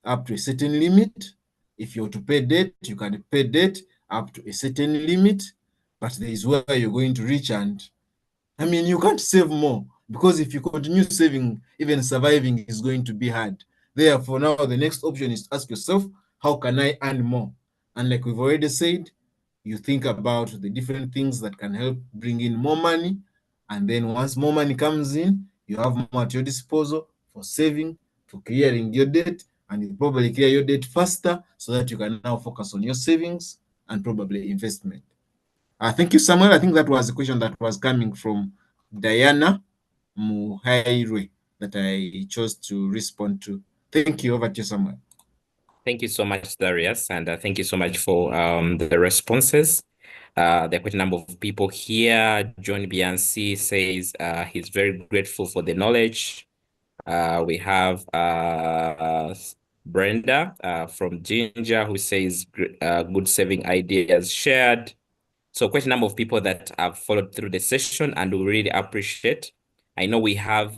limit. If you're to pay debt, you can pay debt up to a certain limit, but there is where you're going to reach, and I mean, you can't save more because if you continue saving, even surviving is going to be hard. Therefore, now the next option is to ask yourself, how can I earn more? And like we've already said, you think about the different things that can help bring in more money. And then once more money comes in, you have more at your disposal for saving, for clearing your debt, and you probably clear your debt faster so that you can now focus on your savings and probably investment. Thank you, Samuel. I think that was a question that was coming from Diana Muhaire that I chose to respond to. Thank you. Over to you, Samuel.
Thank you so much, Darius, and thank you so much for the responses. There are quite a number of people here. John Bianci says he's very grateful for the knowledge. We have Brenda from Ginger who says good saving ideas shared. So quite a number of people that have followed through the session, and we really appreciate. I know we have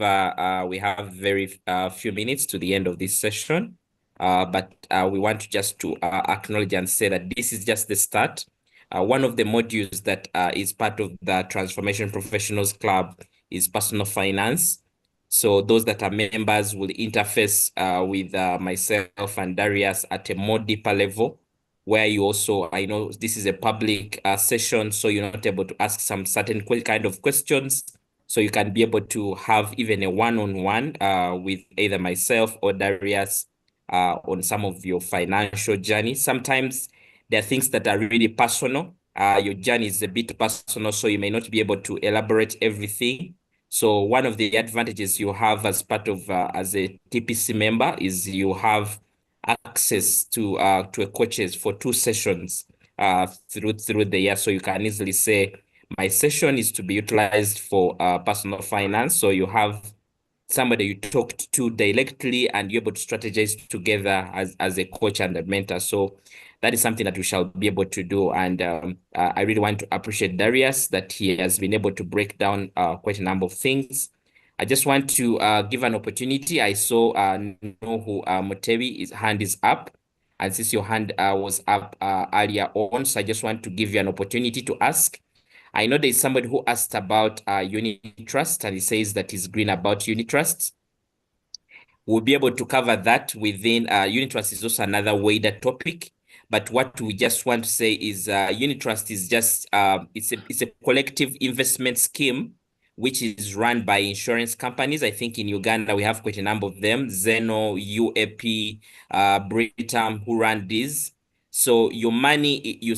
very few minutes to the end of this session, but we want to just to acknowledge and say that this is just the start. One of the modules that is part of the Transformation Professionals Club is personal finance. So those that are members will interface with myself and Darius at a more deeper level, where you also, I know this is a public session, so you're not able to ask some certain kind of questions. So you can be able to have even a one-on-one with either myself or Darius on some of your financial journey. Sometimes there are things that are really personal. Your journey is a bit personal, so you may not be able to elaborate everything. So one of the advantages you have as part of as a TPC member is you have access to a coaches for 2 sessions through the year. So you can easily say my session is to be utilized for personal finance. So you have somebody you talked to directly and you're able to strategize together as a coach and a mentor. So that is something that we shall be able to do. And I really want to appreciate Darius that he has been able to break down quite a number of things. I just want to give an opportunity. I saw Nohu Mutebi, his hand is up. And since your hand was up earlier on, so I just want to give you an opportunity to ask. I know there's somebody who asked about unit trust, and he says that he's green about unit trusts. We'll be able to cover that within unit trust is also another wider topic. But what we just want to say is unit trust is just it's a collective investment scheme which is run by insurance companies. I think in Uganda we have quite a number of them: Zeno, UAP, Britam, who run these. So your money, you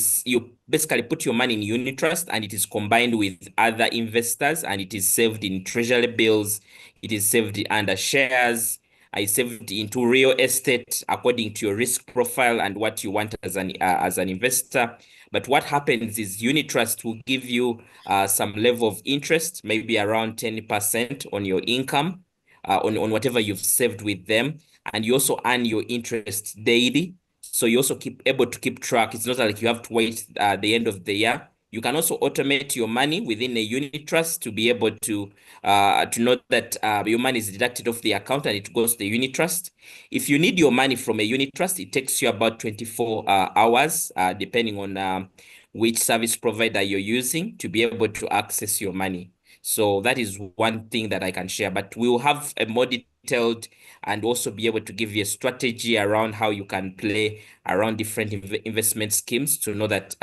basically put your money in unit trust, and it is combined with other investors, and it is saved in treasury bills. It is saved under shares. I saved into real estate according to your risk profile and what you want as an investor. But what happens is unit trust will give you some level of interest, maybe around 10% on your income, on whatever you've saved with them. And you also earn your interest daily. So you also able to keep track. It's not like you have to wait the end of the year. You can also automate your money within a unit trust to be able to know that your money is deducted off the account and it goes to the unit trust. If you need your money from a unit trust, it takes you about 24 hours, depending on which service provider you're using to be able to access your money. So that is one thing that I can share, but we'll have a more detailed and also be able to give you a strategy around how you can play around different investment schemes to know that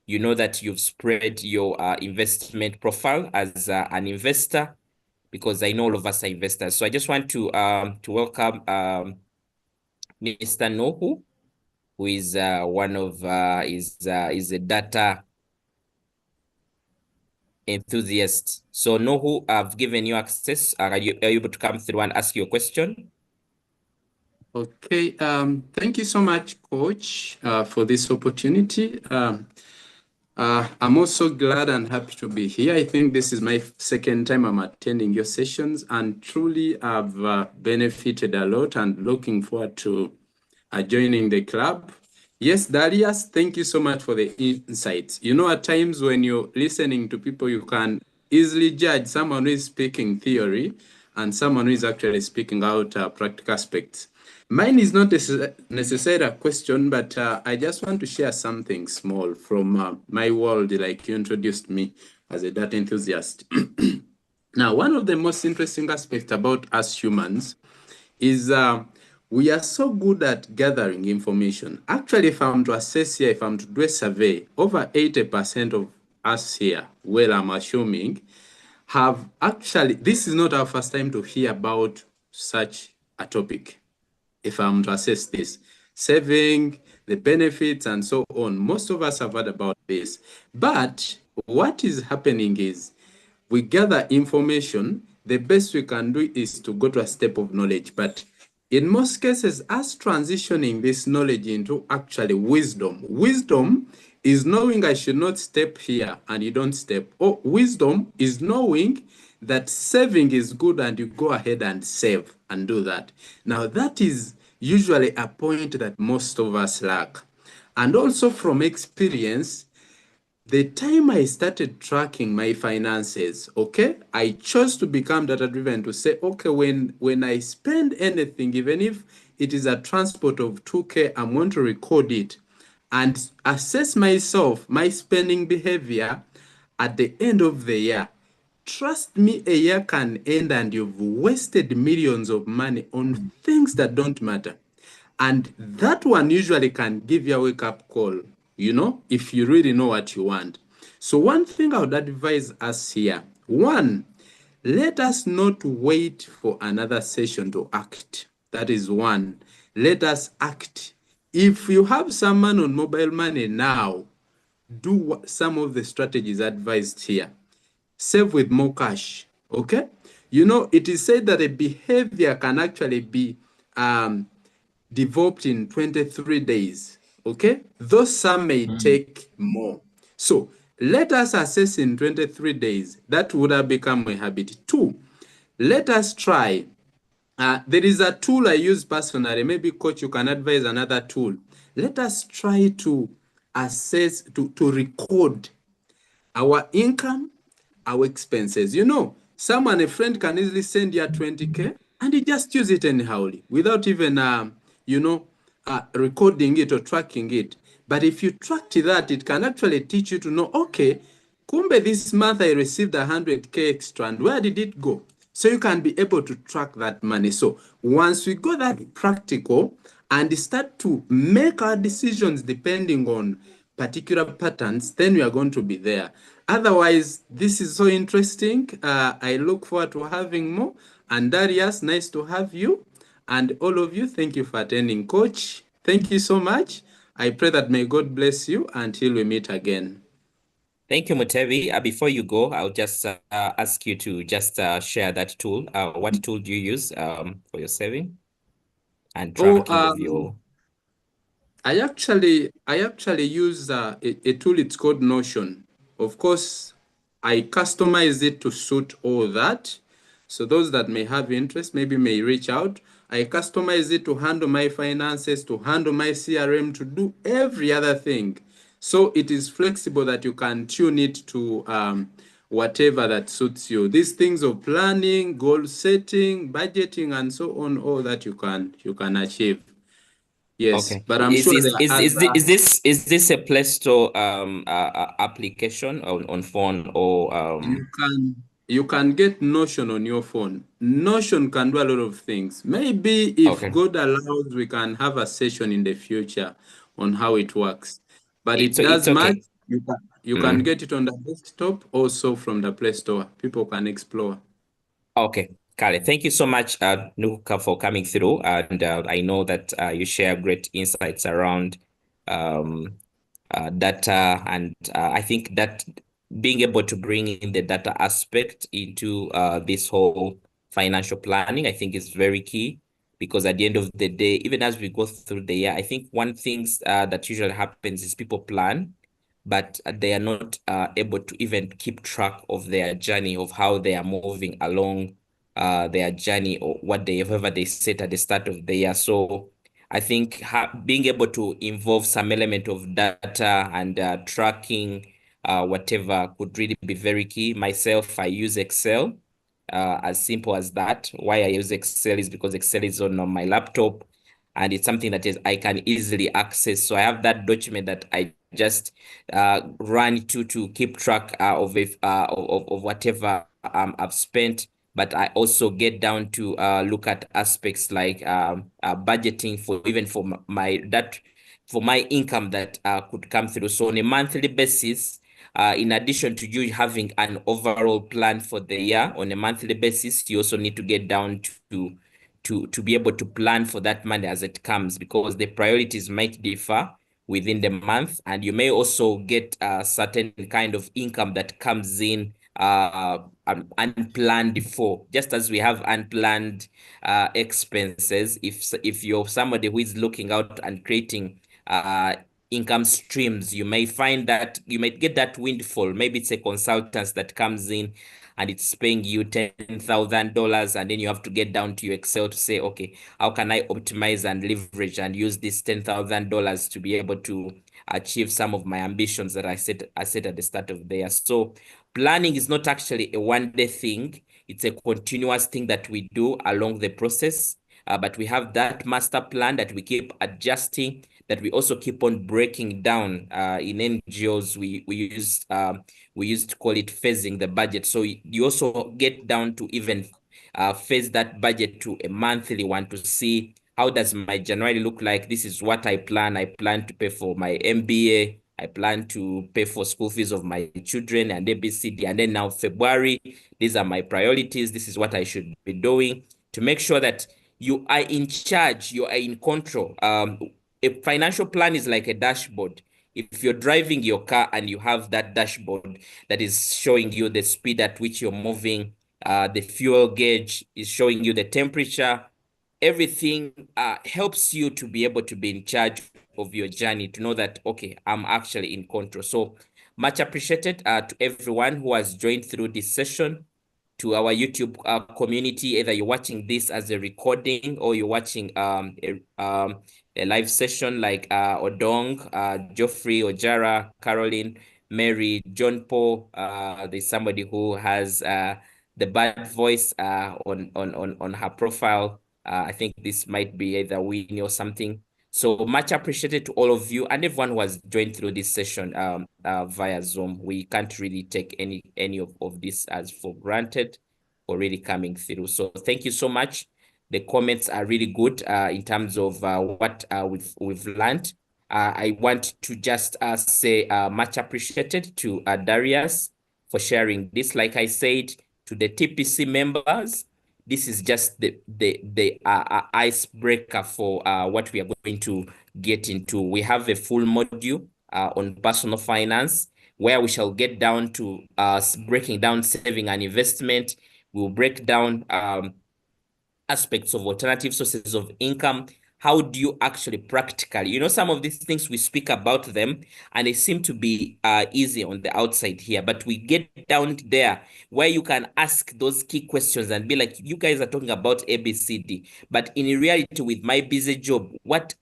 you know that you've spread your investment profile as an investor, because I know all of us are investors. So I just want to welcome Mr. Nohu, who is one of is a data enthusiast. So Nohu, I've given you access. Are you able to come through and ask your question?
Okay, thank you so much, Coach, for this opportunity. I'm also glad and happy to be here. I think this is my second time I'm attending your sessions, and truly I've benefited a lot and looking forward to joining the club. Yes, Darius, thank you so much for the insights. You know, at times when you're listening to people, you can easily judge someone who is speaking theory and someone who is actually speaking out practical aspects. Mine is not necessarily a question, but I just want to share something small from my world, like you introduced me as a data enthusiast. Now, one of the most interesting aspects about us humans is we are so good at gathering information. Actually, if I'm to assess here, if I'm to do a survey, over 80% of us here, well, I'm assuming, have actually, this is not our first time to hear about such a topic. If I'm to assess this, saving, the benefits and so on. Most of us have heard about this. But what is happening is we gather information. The best we can do is to go to a step of knowledge. But in most cases, us transitioning this knowledge into actually wisdom. Wisdom is knowing I should not step here and you don't step. Or wisdom is knowing that saving is good and you go ahead and save and do that. Now, that is usually a point that most of us lack. And also from experience, the time I started tracking my finances, okay, I chose to become data driven to say, okay, when I spend anything, even if it is a transport of 2K, I'm going to record it and assess myself, my spending behavior at the end of the year. Trust me, a year can end and you've wasted millions of money on things that don't matter. And that one usually can give you a wake-up call, you know, if you really know what you want. So one thing I would advise us here, one, let us not wait for another session to act. That is one. Let us act. If you have someone on mobile money now, do some of the strategies advised here. Save with more cash, okay? You know, it is said that a behavior can actually be developed in 23 days, okay? Though some may take more. So let us assess in 23 days. That would have become a habit. Two, let us try. There is a tool I use personally. Maybe coach, you can advise another tool. Let us try to assess, to record our income, our expenses. You know, a friend can easily send you 20K and you just use it anyhowly without even, recording it or tracking it. But if you tracked that, it can actually teach you to know, okay, kumbe this month I received 100K extra and where did it go? So you can be able to track that money. So once we go that practical and start to make our decisions depending on particular patterns, then we are going to be there. Otherwise, this is so interesting. I look forward to having more. And Darius, nice to have you. And all of you, thank you for attending. Coach, thank you so much. I pray that may God bless you until we meet again.
Thank you, Mutebi. Before you go, I'll just ask you to just share that tool. What tool do you use for your saving and tracking of your?
I actually use a tool. It's called Notion. Of course, I customize it to suit all that. So those that may have interest, maybe may reach out. I customize it to handle my finances, to handle my CRM, to do every other thing. So it is flexible that you can tune it to whatever that suits you. These things of planning, goal setting, budgeting, and so on, all that you can achieve. Yes,
Okay.
but I'm sure there are other.
Is this a Play Store application on phone or
You can get Notion on your phone. Notion can do a lot of things. Maybe if
okay.
God allows, we can have a session in the future on how it works. But it
So it's
does match.
okay.
You can get it on the desktop, also from the Play Store. People can explore.
Okay, Kale, thank you so much, Nuka, for coming through. And I know that you share great insights around um, data. And I think that being able to bring in the data aspect into this whole financial planning, I think is very key. Because at the end of the day, even as we go through the year, I think one things that usually happens is people plan, but they are not able to even keep track of their journey, of how they are moving along their journey, or whatever they set at the start of the year. So I think being able to involve some element of data and tracking whatever could really be very key. Myself, I use Excel, as simple as that. Why I use Excel is because Excel is on my laptop, and it's something that is I can easily access. So I have that document that I just run to keep track of whatever I've spent. But I also get down to look at aspects like budgeting for even for for my income that could come through. So on a monthly basis, in addition to you having an overall plan for the year on a monthly basis, you also need to get down to be able to plan for that money as it comes, because the priorities might differ within the month, and you may also get a certain kind of income that comes in unplanned for, just as we have unplanned expenses. If you're somebody who is looking out and creating income streams, you may find that you might get that windfall. Maybe it's a consultant that comes in and it's paying you $10,000, and then you have to get down to your Excel to say, okay, how can I optimize and leverage and use this $10,000 to be able to achieve some of my ambitions that I set at the start of the year. So planning is not actually a one-day thing. It's a continuous thing that we do along the process. But we have that master plan that we keep adjusting, that we also keep on breaking down. In NGOs, we used to call it phasing the budget. So you also get down to even phase that budget to a monthly one to see, how does my January look like? This is what I plan. I plan to pay for my MBA. I plan to pay for school fees of my children and ABCD. And then now February, these are my priorities. This is what I should be doing, to make sure that you are in charge, you are in control. A financial plan is like a dashboard. If you're driving your car and you have that dashboard that is showing you the speed at which you're moving, the fuel gauge is showing you the temperature, everything helps you to be able to be in charge of your journey, to know that, okay, I'm actually in control. So much appreciated to everyone who has joined through this session, to our YouTube community, either you're watching this as a recording or you're watching a live session, like Odong, Geoffrey, Ojara, Caroline, Mary, John Paul. There's somebody who has the bad voice on her profile. I think this might be either Winnie or something. So much appreciated to all of you and everyone who has joined through this session via Zoom. We can't really take any of this as for granted, for really coming through. So thank you so much. The comments are really good in terms of what we've learned. I want to just say much appreciated to Darius for sharing this. Like I said, to the TPC members, this is just the icebreaker for what we are going to get into. We have a full module on personal finance, where we shall get down to breaking down saving and investment. We'll break down aspects of alternative sources of income. How do you actually practically, some of these things we speak about them and they seem to be easy on the outside here, but we get down there where you can ask those key questions and be like, you guys are talking about ABCD, but in reality, with my busy job, what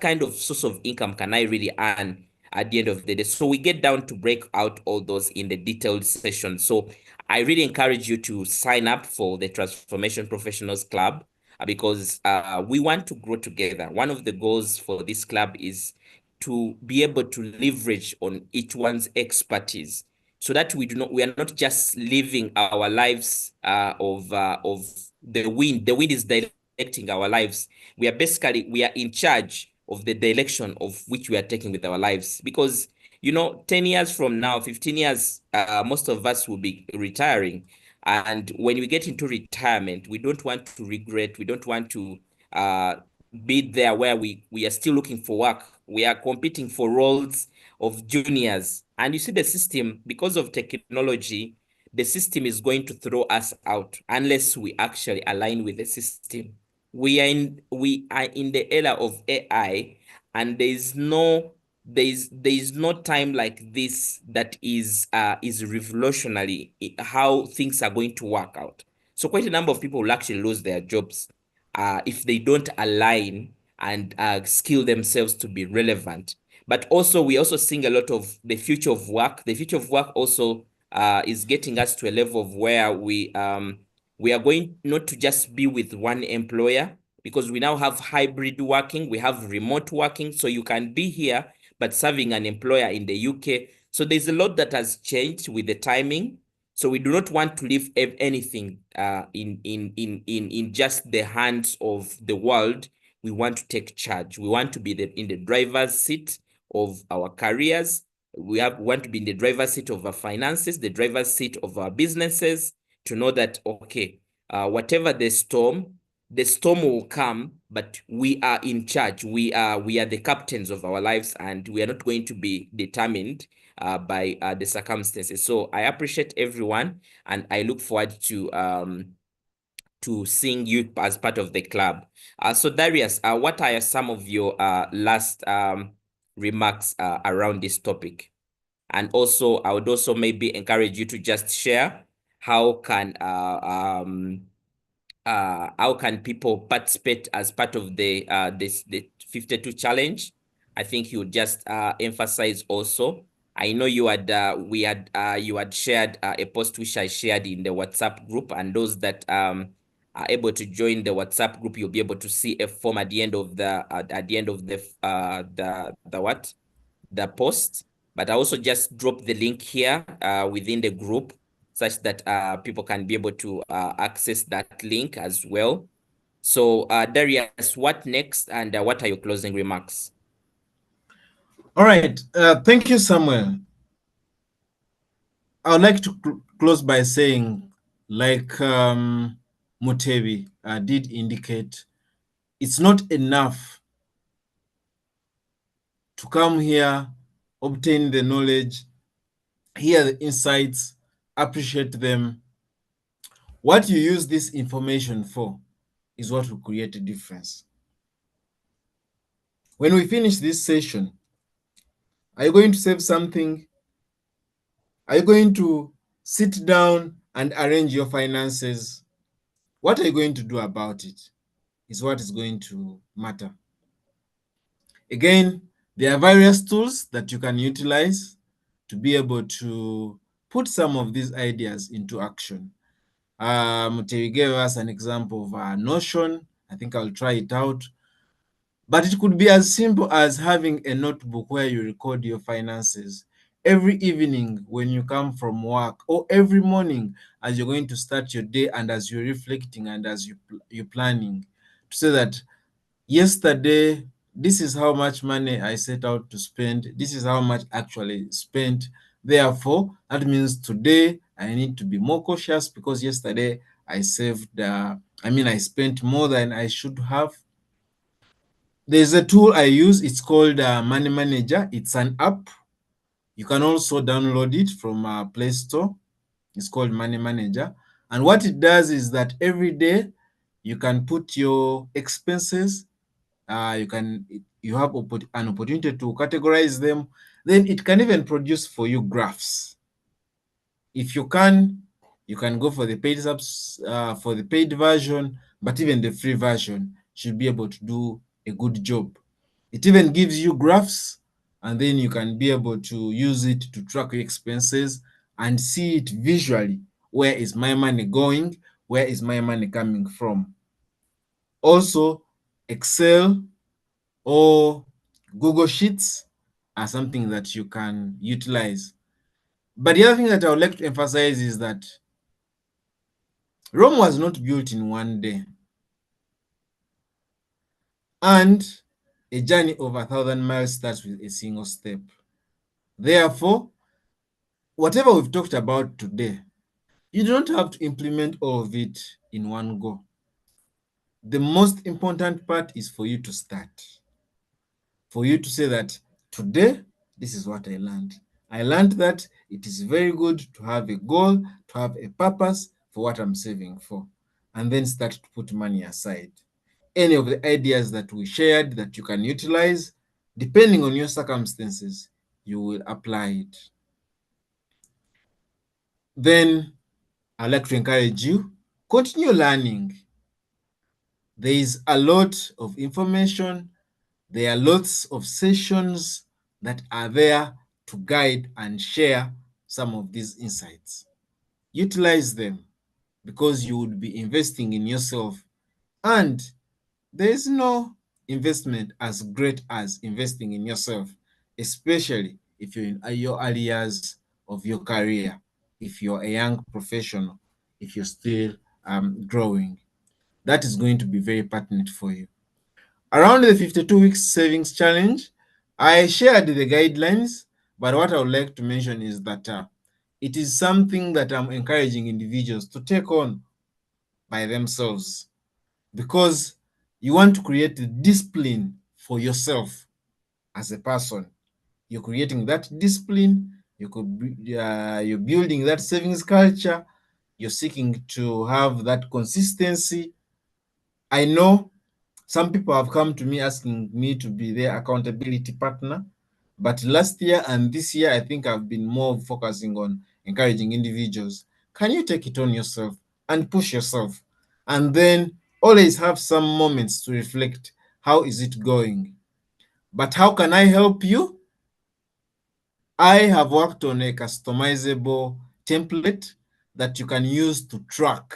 kind of source of income can I really earn at the end of the day? So we get down to break out all those in the detailed session. So I really encourage you to sign up for the Transformation Professionals Club because we want to grow together. One of the goals for this club is to be able to leverage on each one's expertise, so that we are not just living our lives of the wind. The wind is directing our lives. We are in charge of the direction of which we are taking with our lives, because 10 years from now, 15 years, most of us will be retiring. And when we get into retirement, we don't want to regret. We don't want to be there where we are still looking for work. We are competing for roles of juniors. And you see the system, because of technology, the system is going to throw us out unless we actually align with the system. We are in the era of AI, and there is no time like this that is revolutionary how things are going to work out. So quite a number of people will actually lose their jobs if they don't align and skill themselves to be relevant. But also, we also seeing a lot of the future of work. The future of work also is getting us to a level of where we are going not to just be with one employer, because we now have hybrid working, we have remote working, so you can be here but serving an employer in the UK. So there's a lot that has changed with the timing. So we do not want to leave anything in just the hands of the world. We want to take charge. We want to be in the driver's seat of our careers. We want to be in the driver's seat of our finances, the driver's seat of our businesses, to know that, okay, whatever the storm, the storm will come, but we are in charge. We are the captains of our lives, and we are not going to be determined by the circumstances. So I appreciate everyone, and I look forward to seeing you as part of the club. So Darius, what are some of your last remarks around this topic? And also, I would also maybe encourage you to just share how can people participate as part of the 52 challenge. I think you just emphasize also. I know you had you had shared a post which I shared in the WhatsApp group, and those that are able to join the WhatsApp group, you'll be able to see a form at the end of the post. But I also just drop the link here within the group, such that people can be able to access that link as well. So Darius, what next, and what are your closing remarks?
All right. Thank you, Samuel. I would like to close by saying, like Mutebi did indicate, it's not enough to come here, obtain the knowledge, hear the insights, appreciate them. What you use this information for is what will create a difference. When we finish this session, are you going to save something? Are you going to sit down and arrange your finances? What are you going to do about it is what is going to matter. Again, there are various tools that you can utilize to be able to put some of these ideas into action. Muteri gave us an example of Notion. I think I'll try it out. But it could be as simple as having a notebook where you record your finances every evening when you come from work, or every morning as you're going to start your day, and as you're reflecting and as you're planning, to say that yesterday, this is how much money I set out to spend. This is how much actually spent. Therefore, that means today I need to be more cautious because yesterday I I spent more than I should have. There's a tool I use. It's called Money Manager. It's an app. You can also download it from Play Store. It's called Money Manager. And what it does is that every day you can put your expenses. You have an opportunity to categorize them. Then it can even produce for you graphs. If you can go for the paid for the paid version, but even the free version should be able to do a good job. It even gives you graphs, and then you can be able to use it to track your expenses and see it visually. Where is my money going? Where is my money coming from? Also, Excel or Google Sheets are something that you can utilize. But the other thing that I would like to emphasize is that Rome was not built in one day. And a journey of 1,000 miles starts with a single step. Therefore, whatever we've talked about today, you don't have to implement all of it in one go. The most important part is for you to start. For you to say that today, this is what I learned. I learned that it is very good to have a goal, to have a purpose for what I'm saving for, and then start to put money aside. Any of the ideas that we shared that you can utilize, depending on your circumstances, you will apply it. Then I'd like to encourage you, continue learning. There is a lot of information. There are lots of sessions that are there to guide and share some of these insights. Utilize them because you would be investing in yourself, and there is no investment as great as investing in yourself, especially if you're in your early years of your career, if you're a young professional, if you're still growing. That is going to be very pertinent for you. Around the 52 weeks savings challenge, I shared the guidelines, but what I would like to mention is that it is something that I'm encouraging individuals to take on by themselves. because you want to create the discipline for yourself as a person. You're creating that discipline. You're building that savings culture. You're seeking to have that consistency. I know some people have come to me asking me to be their accountability partner, but last year and this year, I think I've been more focusing on encouraging individuals. Can you take it on yourself and push yourself? And then always have some moments to reflect. How is it going? But how can I help you? I have worked on a customizable template that you can use to track.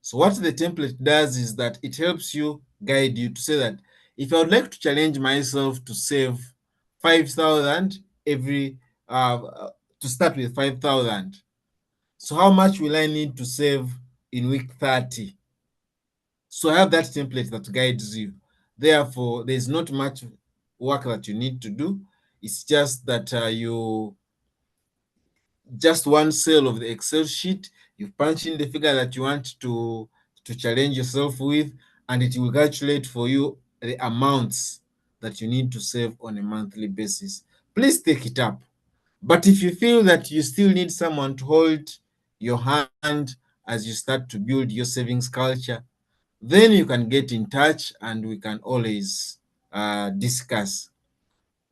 So what the template does is that it helps you guide you to say that if I would like to challenge myself to save 5,000 every, to start with 5,000. So how much will I need to save in week 30? So I have that template that guides you. Therefore, there's not much work that you need to do. It's just that you just one cell of the Excel sheet, you punch in the figure that you want to challenge yourself with, and it will calculate for you the amounts that you need to save on a monthly basis. Please take it up. But if you feel that you still need someone to hold your hand as you start to build your savings culture, then you can get in touch and we can always discuss.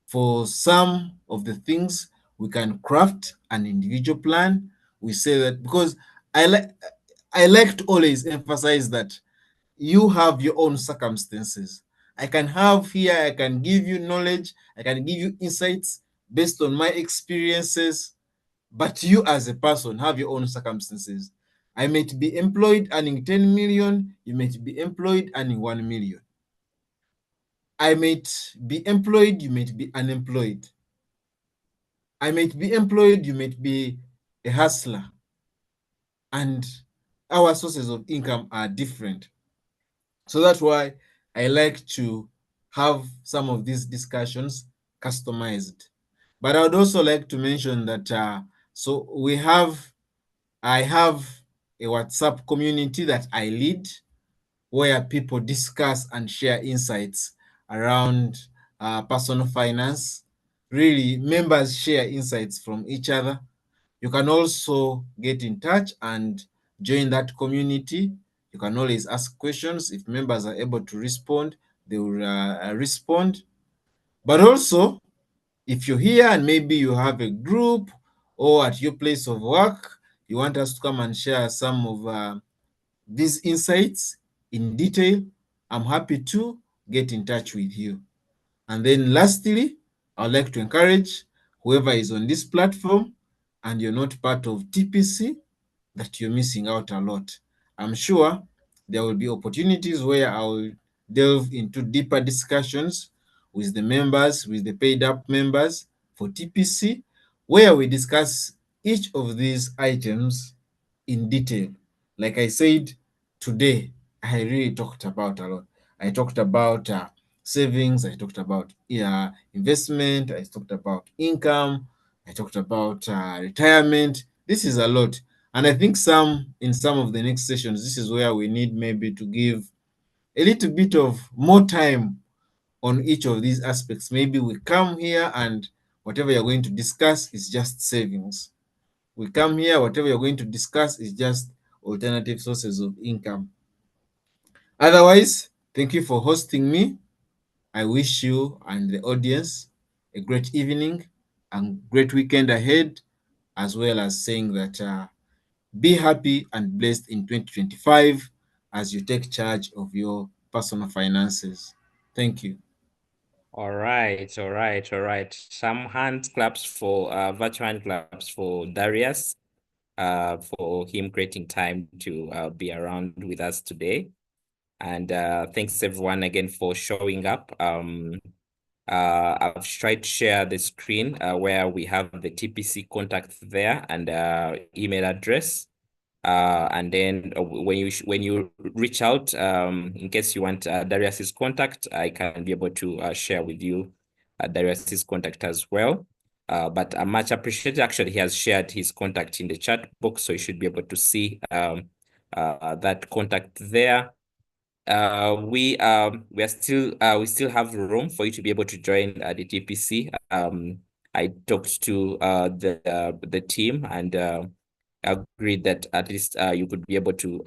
For some of the things, we can craft an individual plan. We say that because I like to always emphasize that you have your own circumstances. I can have here, I can give you knowledge, I can give you insights based on my experiences, but you as a person have your own circumstances. I might be employed earning 10 million, you might be employed earning 1 million. I might be employed, you might be unemployed. I might be employed, you might be a hustler. And our sources of income are different. So that's why I like to have some of these discussions customized. But I would also like to mention that I have a WhatsApp community that I lead where people discuss and share insights around personal finance. Really, members share insights from each other. You can also get in touch and join that community. You can always ask questions. If members are able to respond, they will respond. But also, if you're here and maybe you have a group or at your place of work, you want us to come and share some of these insights in detail, I'm happy to get in touch with you. And then lastly, I'd like to encourage whoever is on this platform and you're not part of TPC, that you're missing out a lot. I'm sure there will be opportunities where I'll delve into deeper discussions with the members, with the paid up members for TPC, where we discuss each of these items in detail. Like I said, today, I really talked about a lot. I talked about savings, I talked about investment, I talked about income, I talked about retirement. This is a lot. And I think in some of the next sessions, this is where we need maybe to give a little bit of more time on each of these aspects. Maybe we come here and whatever you're going to discuss is just savings. We come here, whatever you're going to discuss is just alternative sources of income. Otherwise, thank you for hosting me. I wish you and the audience a great evening and great weekend ahead, as well as saying that be happy and blessed in 2025 as you take charge of your personal finances. Thank you.
All right, all right, all right. Some hand claps for virtual hand claps for Darius for him creating time to be around with us today. And thanks everyone again for showing up. I've tried to share the screen where we have the TPC contact there and email address. And then when you reach out, in case you want Darius's contact, I can be able to share with you Darius's contact as well. But I much appreciated. Actually, he has shared his contact in the chat box, so you should be able to see that contact there. We still have room for you to be able to join the TPC. I talked to the team and agreed that at least you could be able to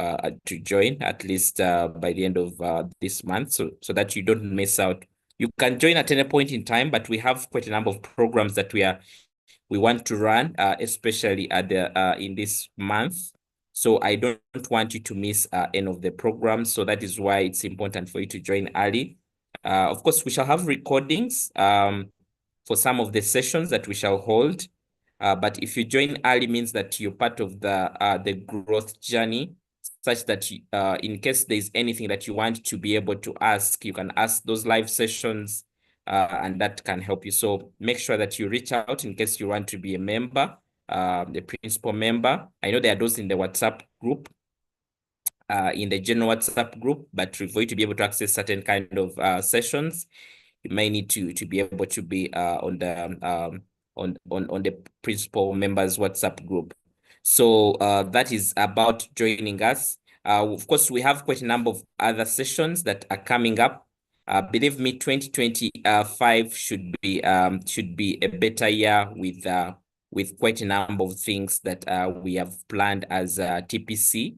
join at least by the end of this month, so that you don't miss out. You can join at any point in time, but we have quite a number of programs that we want to run, especially at the in this month. So I don't want you to miss any of the programs. So that is why it's important for you to join early. Of course, we shall have recordings for some of the sessions that we shall hold. But if you join early, means that you're part of the growth journey, such that in case there's anything that you want to be able to ask, you can ask those live sessions, and that can help you. So make sure that you reach out in case you want to be a member, the principal member. I know there are those in the WhatsApp group, in the general WhatsApp group, but for you to be able to access certain kind of sessions, you may need to be able to be on the principal members WhatsApp group. So that is about joining us. Of course, we have quite a number of other sessions that are coming up. Believe me, 2025 should be a better year with quite a number of things that we have planned as TPC.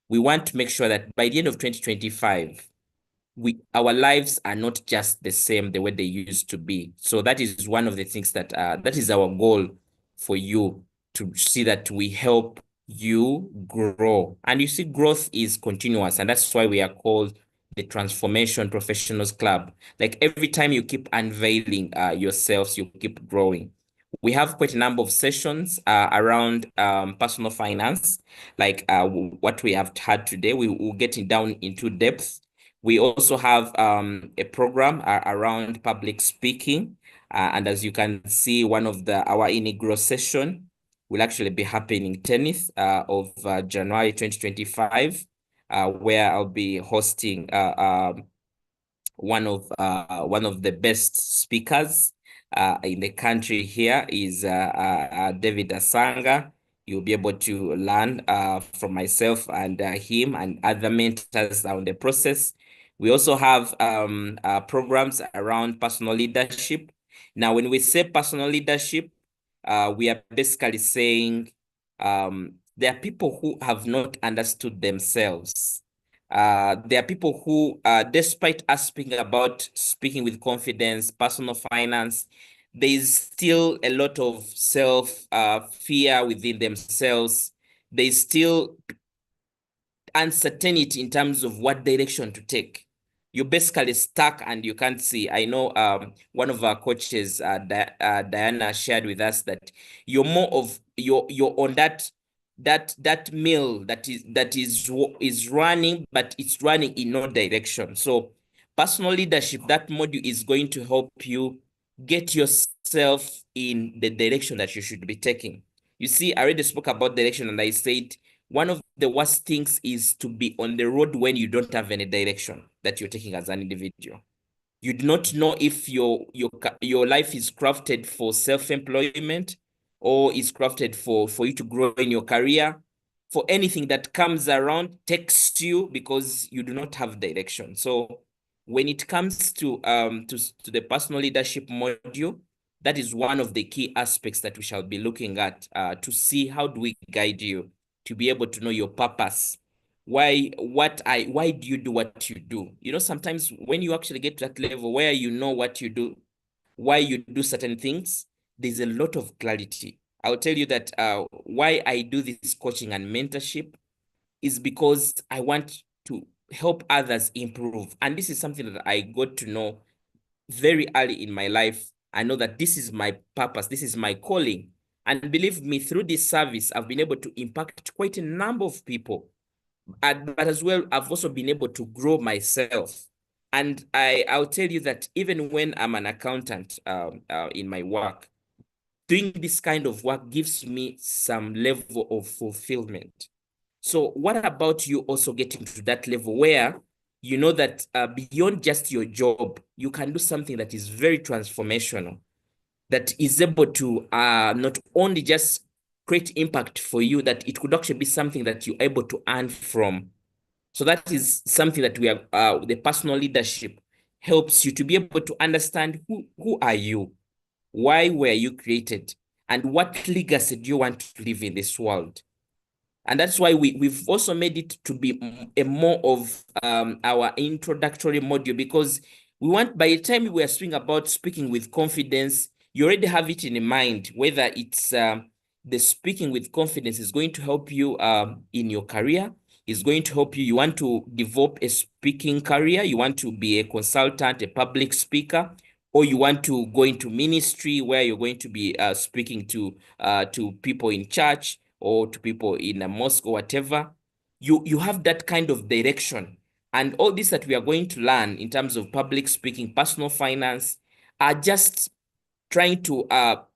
We want to make sure that by the end of 2025, our lives are not just the same the way they used to be. So that is one of the things that that is our goal for you, to see that we help you grow. And you see, growth is continuous, and that's why we are called the Transformation Professionals Club. Like every time you keep unveiling yourselves, you keep growing. We have quite a number of sessions around personal finance, like what we have had today. We will get down into depth. We also have a program around public speaking. And as you can see, one of our inaugural session will actually be happening 10th of January 2025, where I'll be hosting one of the best speakers in the country. Here is David Asanga. You'll be able to learn from myself and him and other mentors on the process. We also have programs around personal leadership. Now, when we say personal leadership, we are basically saying there are people who have not understood themselves. There are people who, despite us speaking with confidence, personal finance, there is still a lot of self fear within themselves. There is still uncertainty in terms of what direction to take. You're basically stuck and you can't see. I know one of our coaches, Diana, shared with us that you're more of you're on that mill that is running, but it's running in no direction. So personal leadership, that module is going to help you get yourself in the direction that you should be taking. You see, I already spoke about direction, and I said one of the worst things is to be on the road when you don't have any direction that you're taking as an individual. You do not know if your life is crafted for self-employment or is crafted for you to grow in your career. For anything that comes around takes you because you do not have direction. So when it comes to the personal leadership module, that is one of the key aspects that we shall be looking at to see how do we guide you to be able to know your purpose. Why do you do what you do? You know, sometimes when you actually get to that level where you know what you do, why you do certain things, there's a lot of clarity. I'll tell you that why I do this coaching and mentorship is because I want to help others improve. And this is something that I got to know very early in my life. I know that this is my purpose, this is my calling. And believe me, through this service, I've been able to impact quite a number of people. But as well, I've also been able to grow myself. And I'll tell you that even when I'm an accountant in my work, doing this kind of work gives me some level of fulfillment. So what about you also getting to that level where you know that beyond just your job, you can do something that is very transformational, that is able to not only just create impact for you, that it could actually be something that you're able to earn from. So that is something that we are, the personal leadership helps you to be able to understand who are you, why were you created, and what legacy do you want to live in this world. And that's why we've also made it to be a more of our introductory module, because we want, by the time we are speaking about speaking with confidence, you already have it in mind, whether it's the speaking with confidence is going to help you in your career, is going to help you. You want to develop a speaking career, you want to be a consultant, a public speaker, or you want to go into ministry where you're going to be speaking to people in church or to people in a mosque or whatever. You have that kind of direction. And all this that we are going to learn in terms of public speaking, personal finance, are just trying to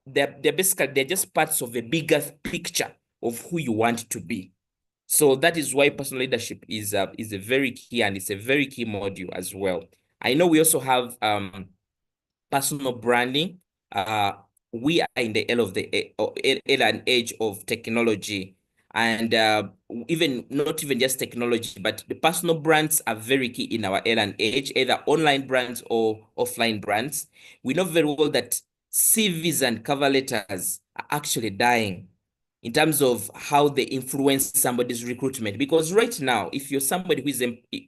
they're basically, they're just parts of a bigger picture of who you want to be. So that is why personal leadership is a very key, and it's a very key module as well. I know we also have personal branding. We are in the era and age of technology, and even not even just technology, but the personal brands are very key in our era and age, either online brands or offline brands. We know very well that CVs and cover letters are actually dying in terms of how they influence somebody's recruitment. Because right now, if you're somebody who is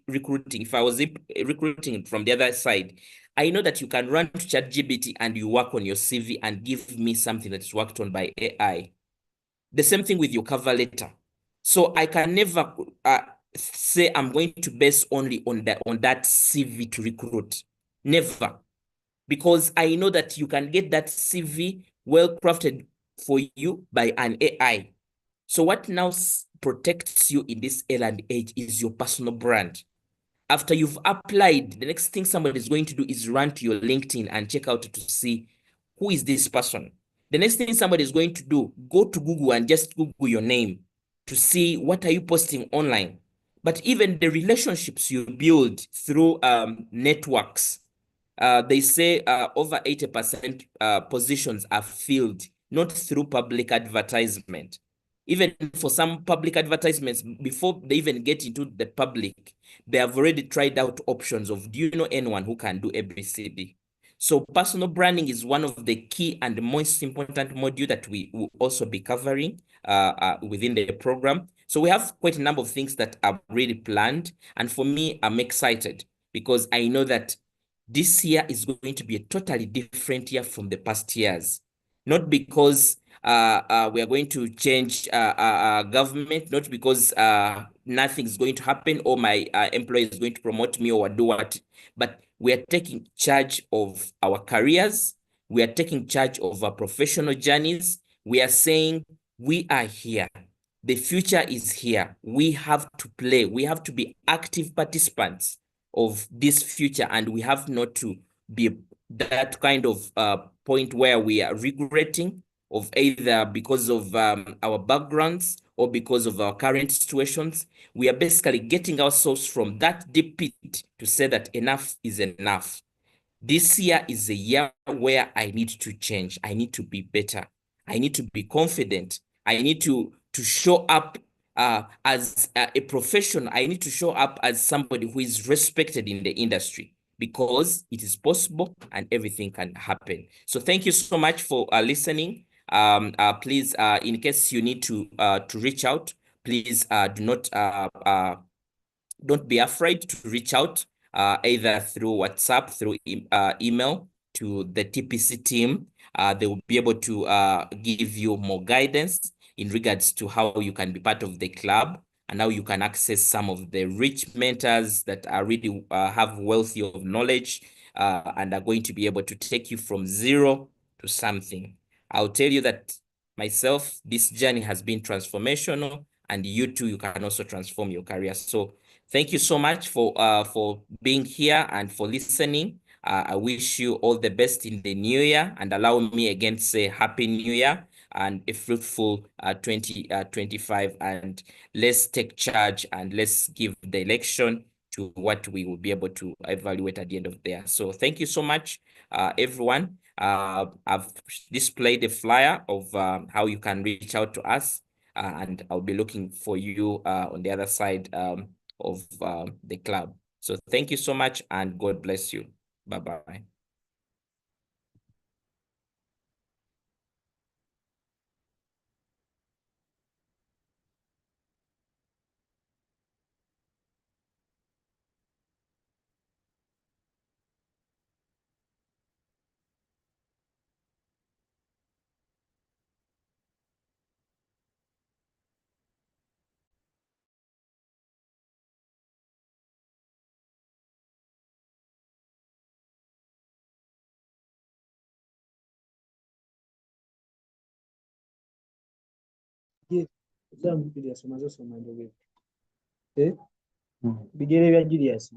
recruiting, if I was recruiting from the other side, I know that you can run to ChatGPT and you work on your CV and give me something that is worked on by AI. The same thing with your cover letter. So I can never say I'm going to base only on that CV to recruit. Never. Because I know that you can get that CV well crafted for you by an AI. So what now protects you in this era and age is your personal brand. After you've applied, the next thing somebody is going to do is run to your LinkedIn and check out to see who is this person. The next thing somebody is going to do, go to Google and just Google your name to see what are you posting online. But even the relationships you build through networks, they say over 80% positions are filled, not through public advertisement. Even for some public advertisements, before they even get into the public, they have already tried out options of, do you know anyone who can do ABCD? So personal branding is one of the key and the most important module that we will also be covering within the program. So we have quite a number of things that are really planned. And for me, I'm excited because I know that this year is going to be a totally different year from the past years. Not because we are going to change government, not because nothing is going to happen or my employer is going to promote me or do what, but we are taking charge of our careers. We are taking charge of our professional journeys. We are saying we are here. The future is here. We have to play. We have to be active participants of this future, and we have not to be that kind of point where we are regretting of either because of our backgrounds or because of our current situations. We are basically getting ourselves from that deep pit to say that enough is enough. This year is a year where I need to change. I need to be better. I need to be confident. I need to show up as a professional. I need to show up as somebody who is respected in the industry, because it is possible and everything can happen. So thank you so much for listening. Please, in case you need to reach out, please do not don't be afraid to reach out either through WhatsApp, through email to the TPC team. They will be able to give you more guidance in regards to how you can be part of the club and how you can access some of the rich mentors that are really have wealthy of knowledge and are going to be able to take you from zero to something. I'll tell you that myself, this journey has been transformational, and you too, you can also transform your career. So thank you so much for being here and for listening. I wish you all the best in the new year, and allow me again to say Happy New Year and a fruitful 2025. And let's take charge and let's give the election to what we will be able to evaluate at the end of the year. So thank you so much, everyone. I've displayed a flyer of how you can reach out to us, and I'll be looking for you on the other side of the club. So thank you so much and God bless you. Bye-bye.
Bigere bya Julius.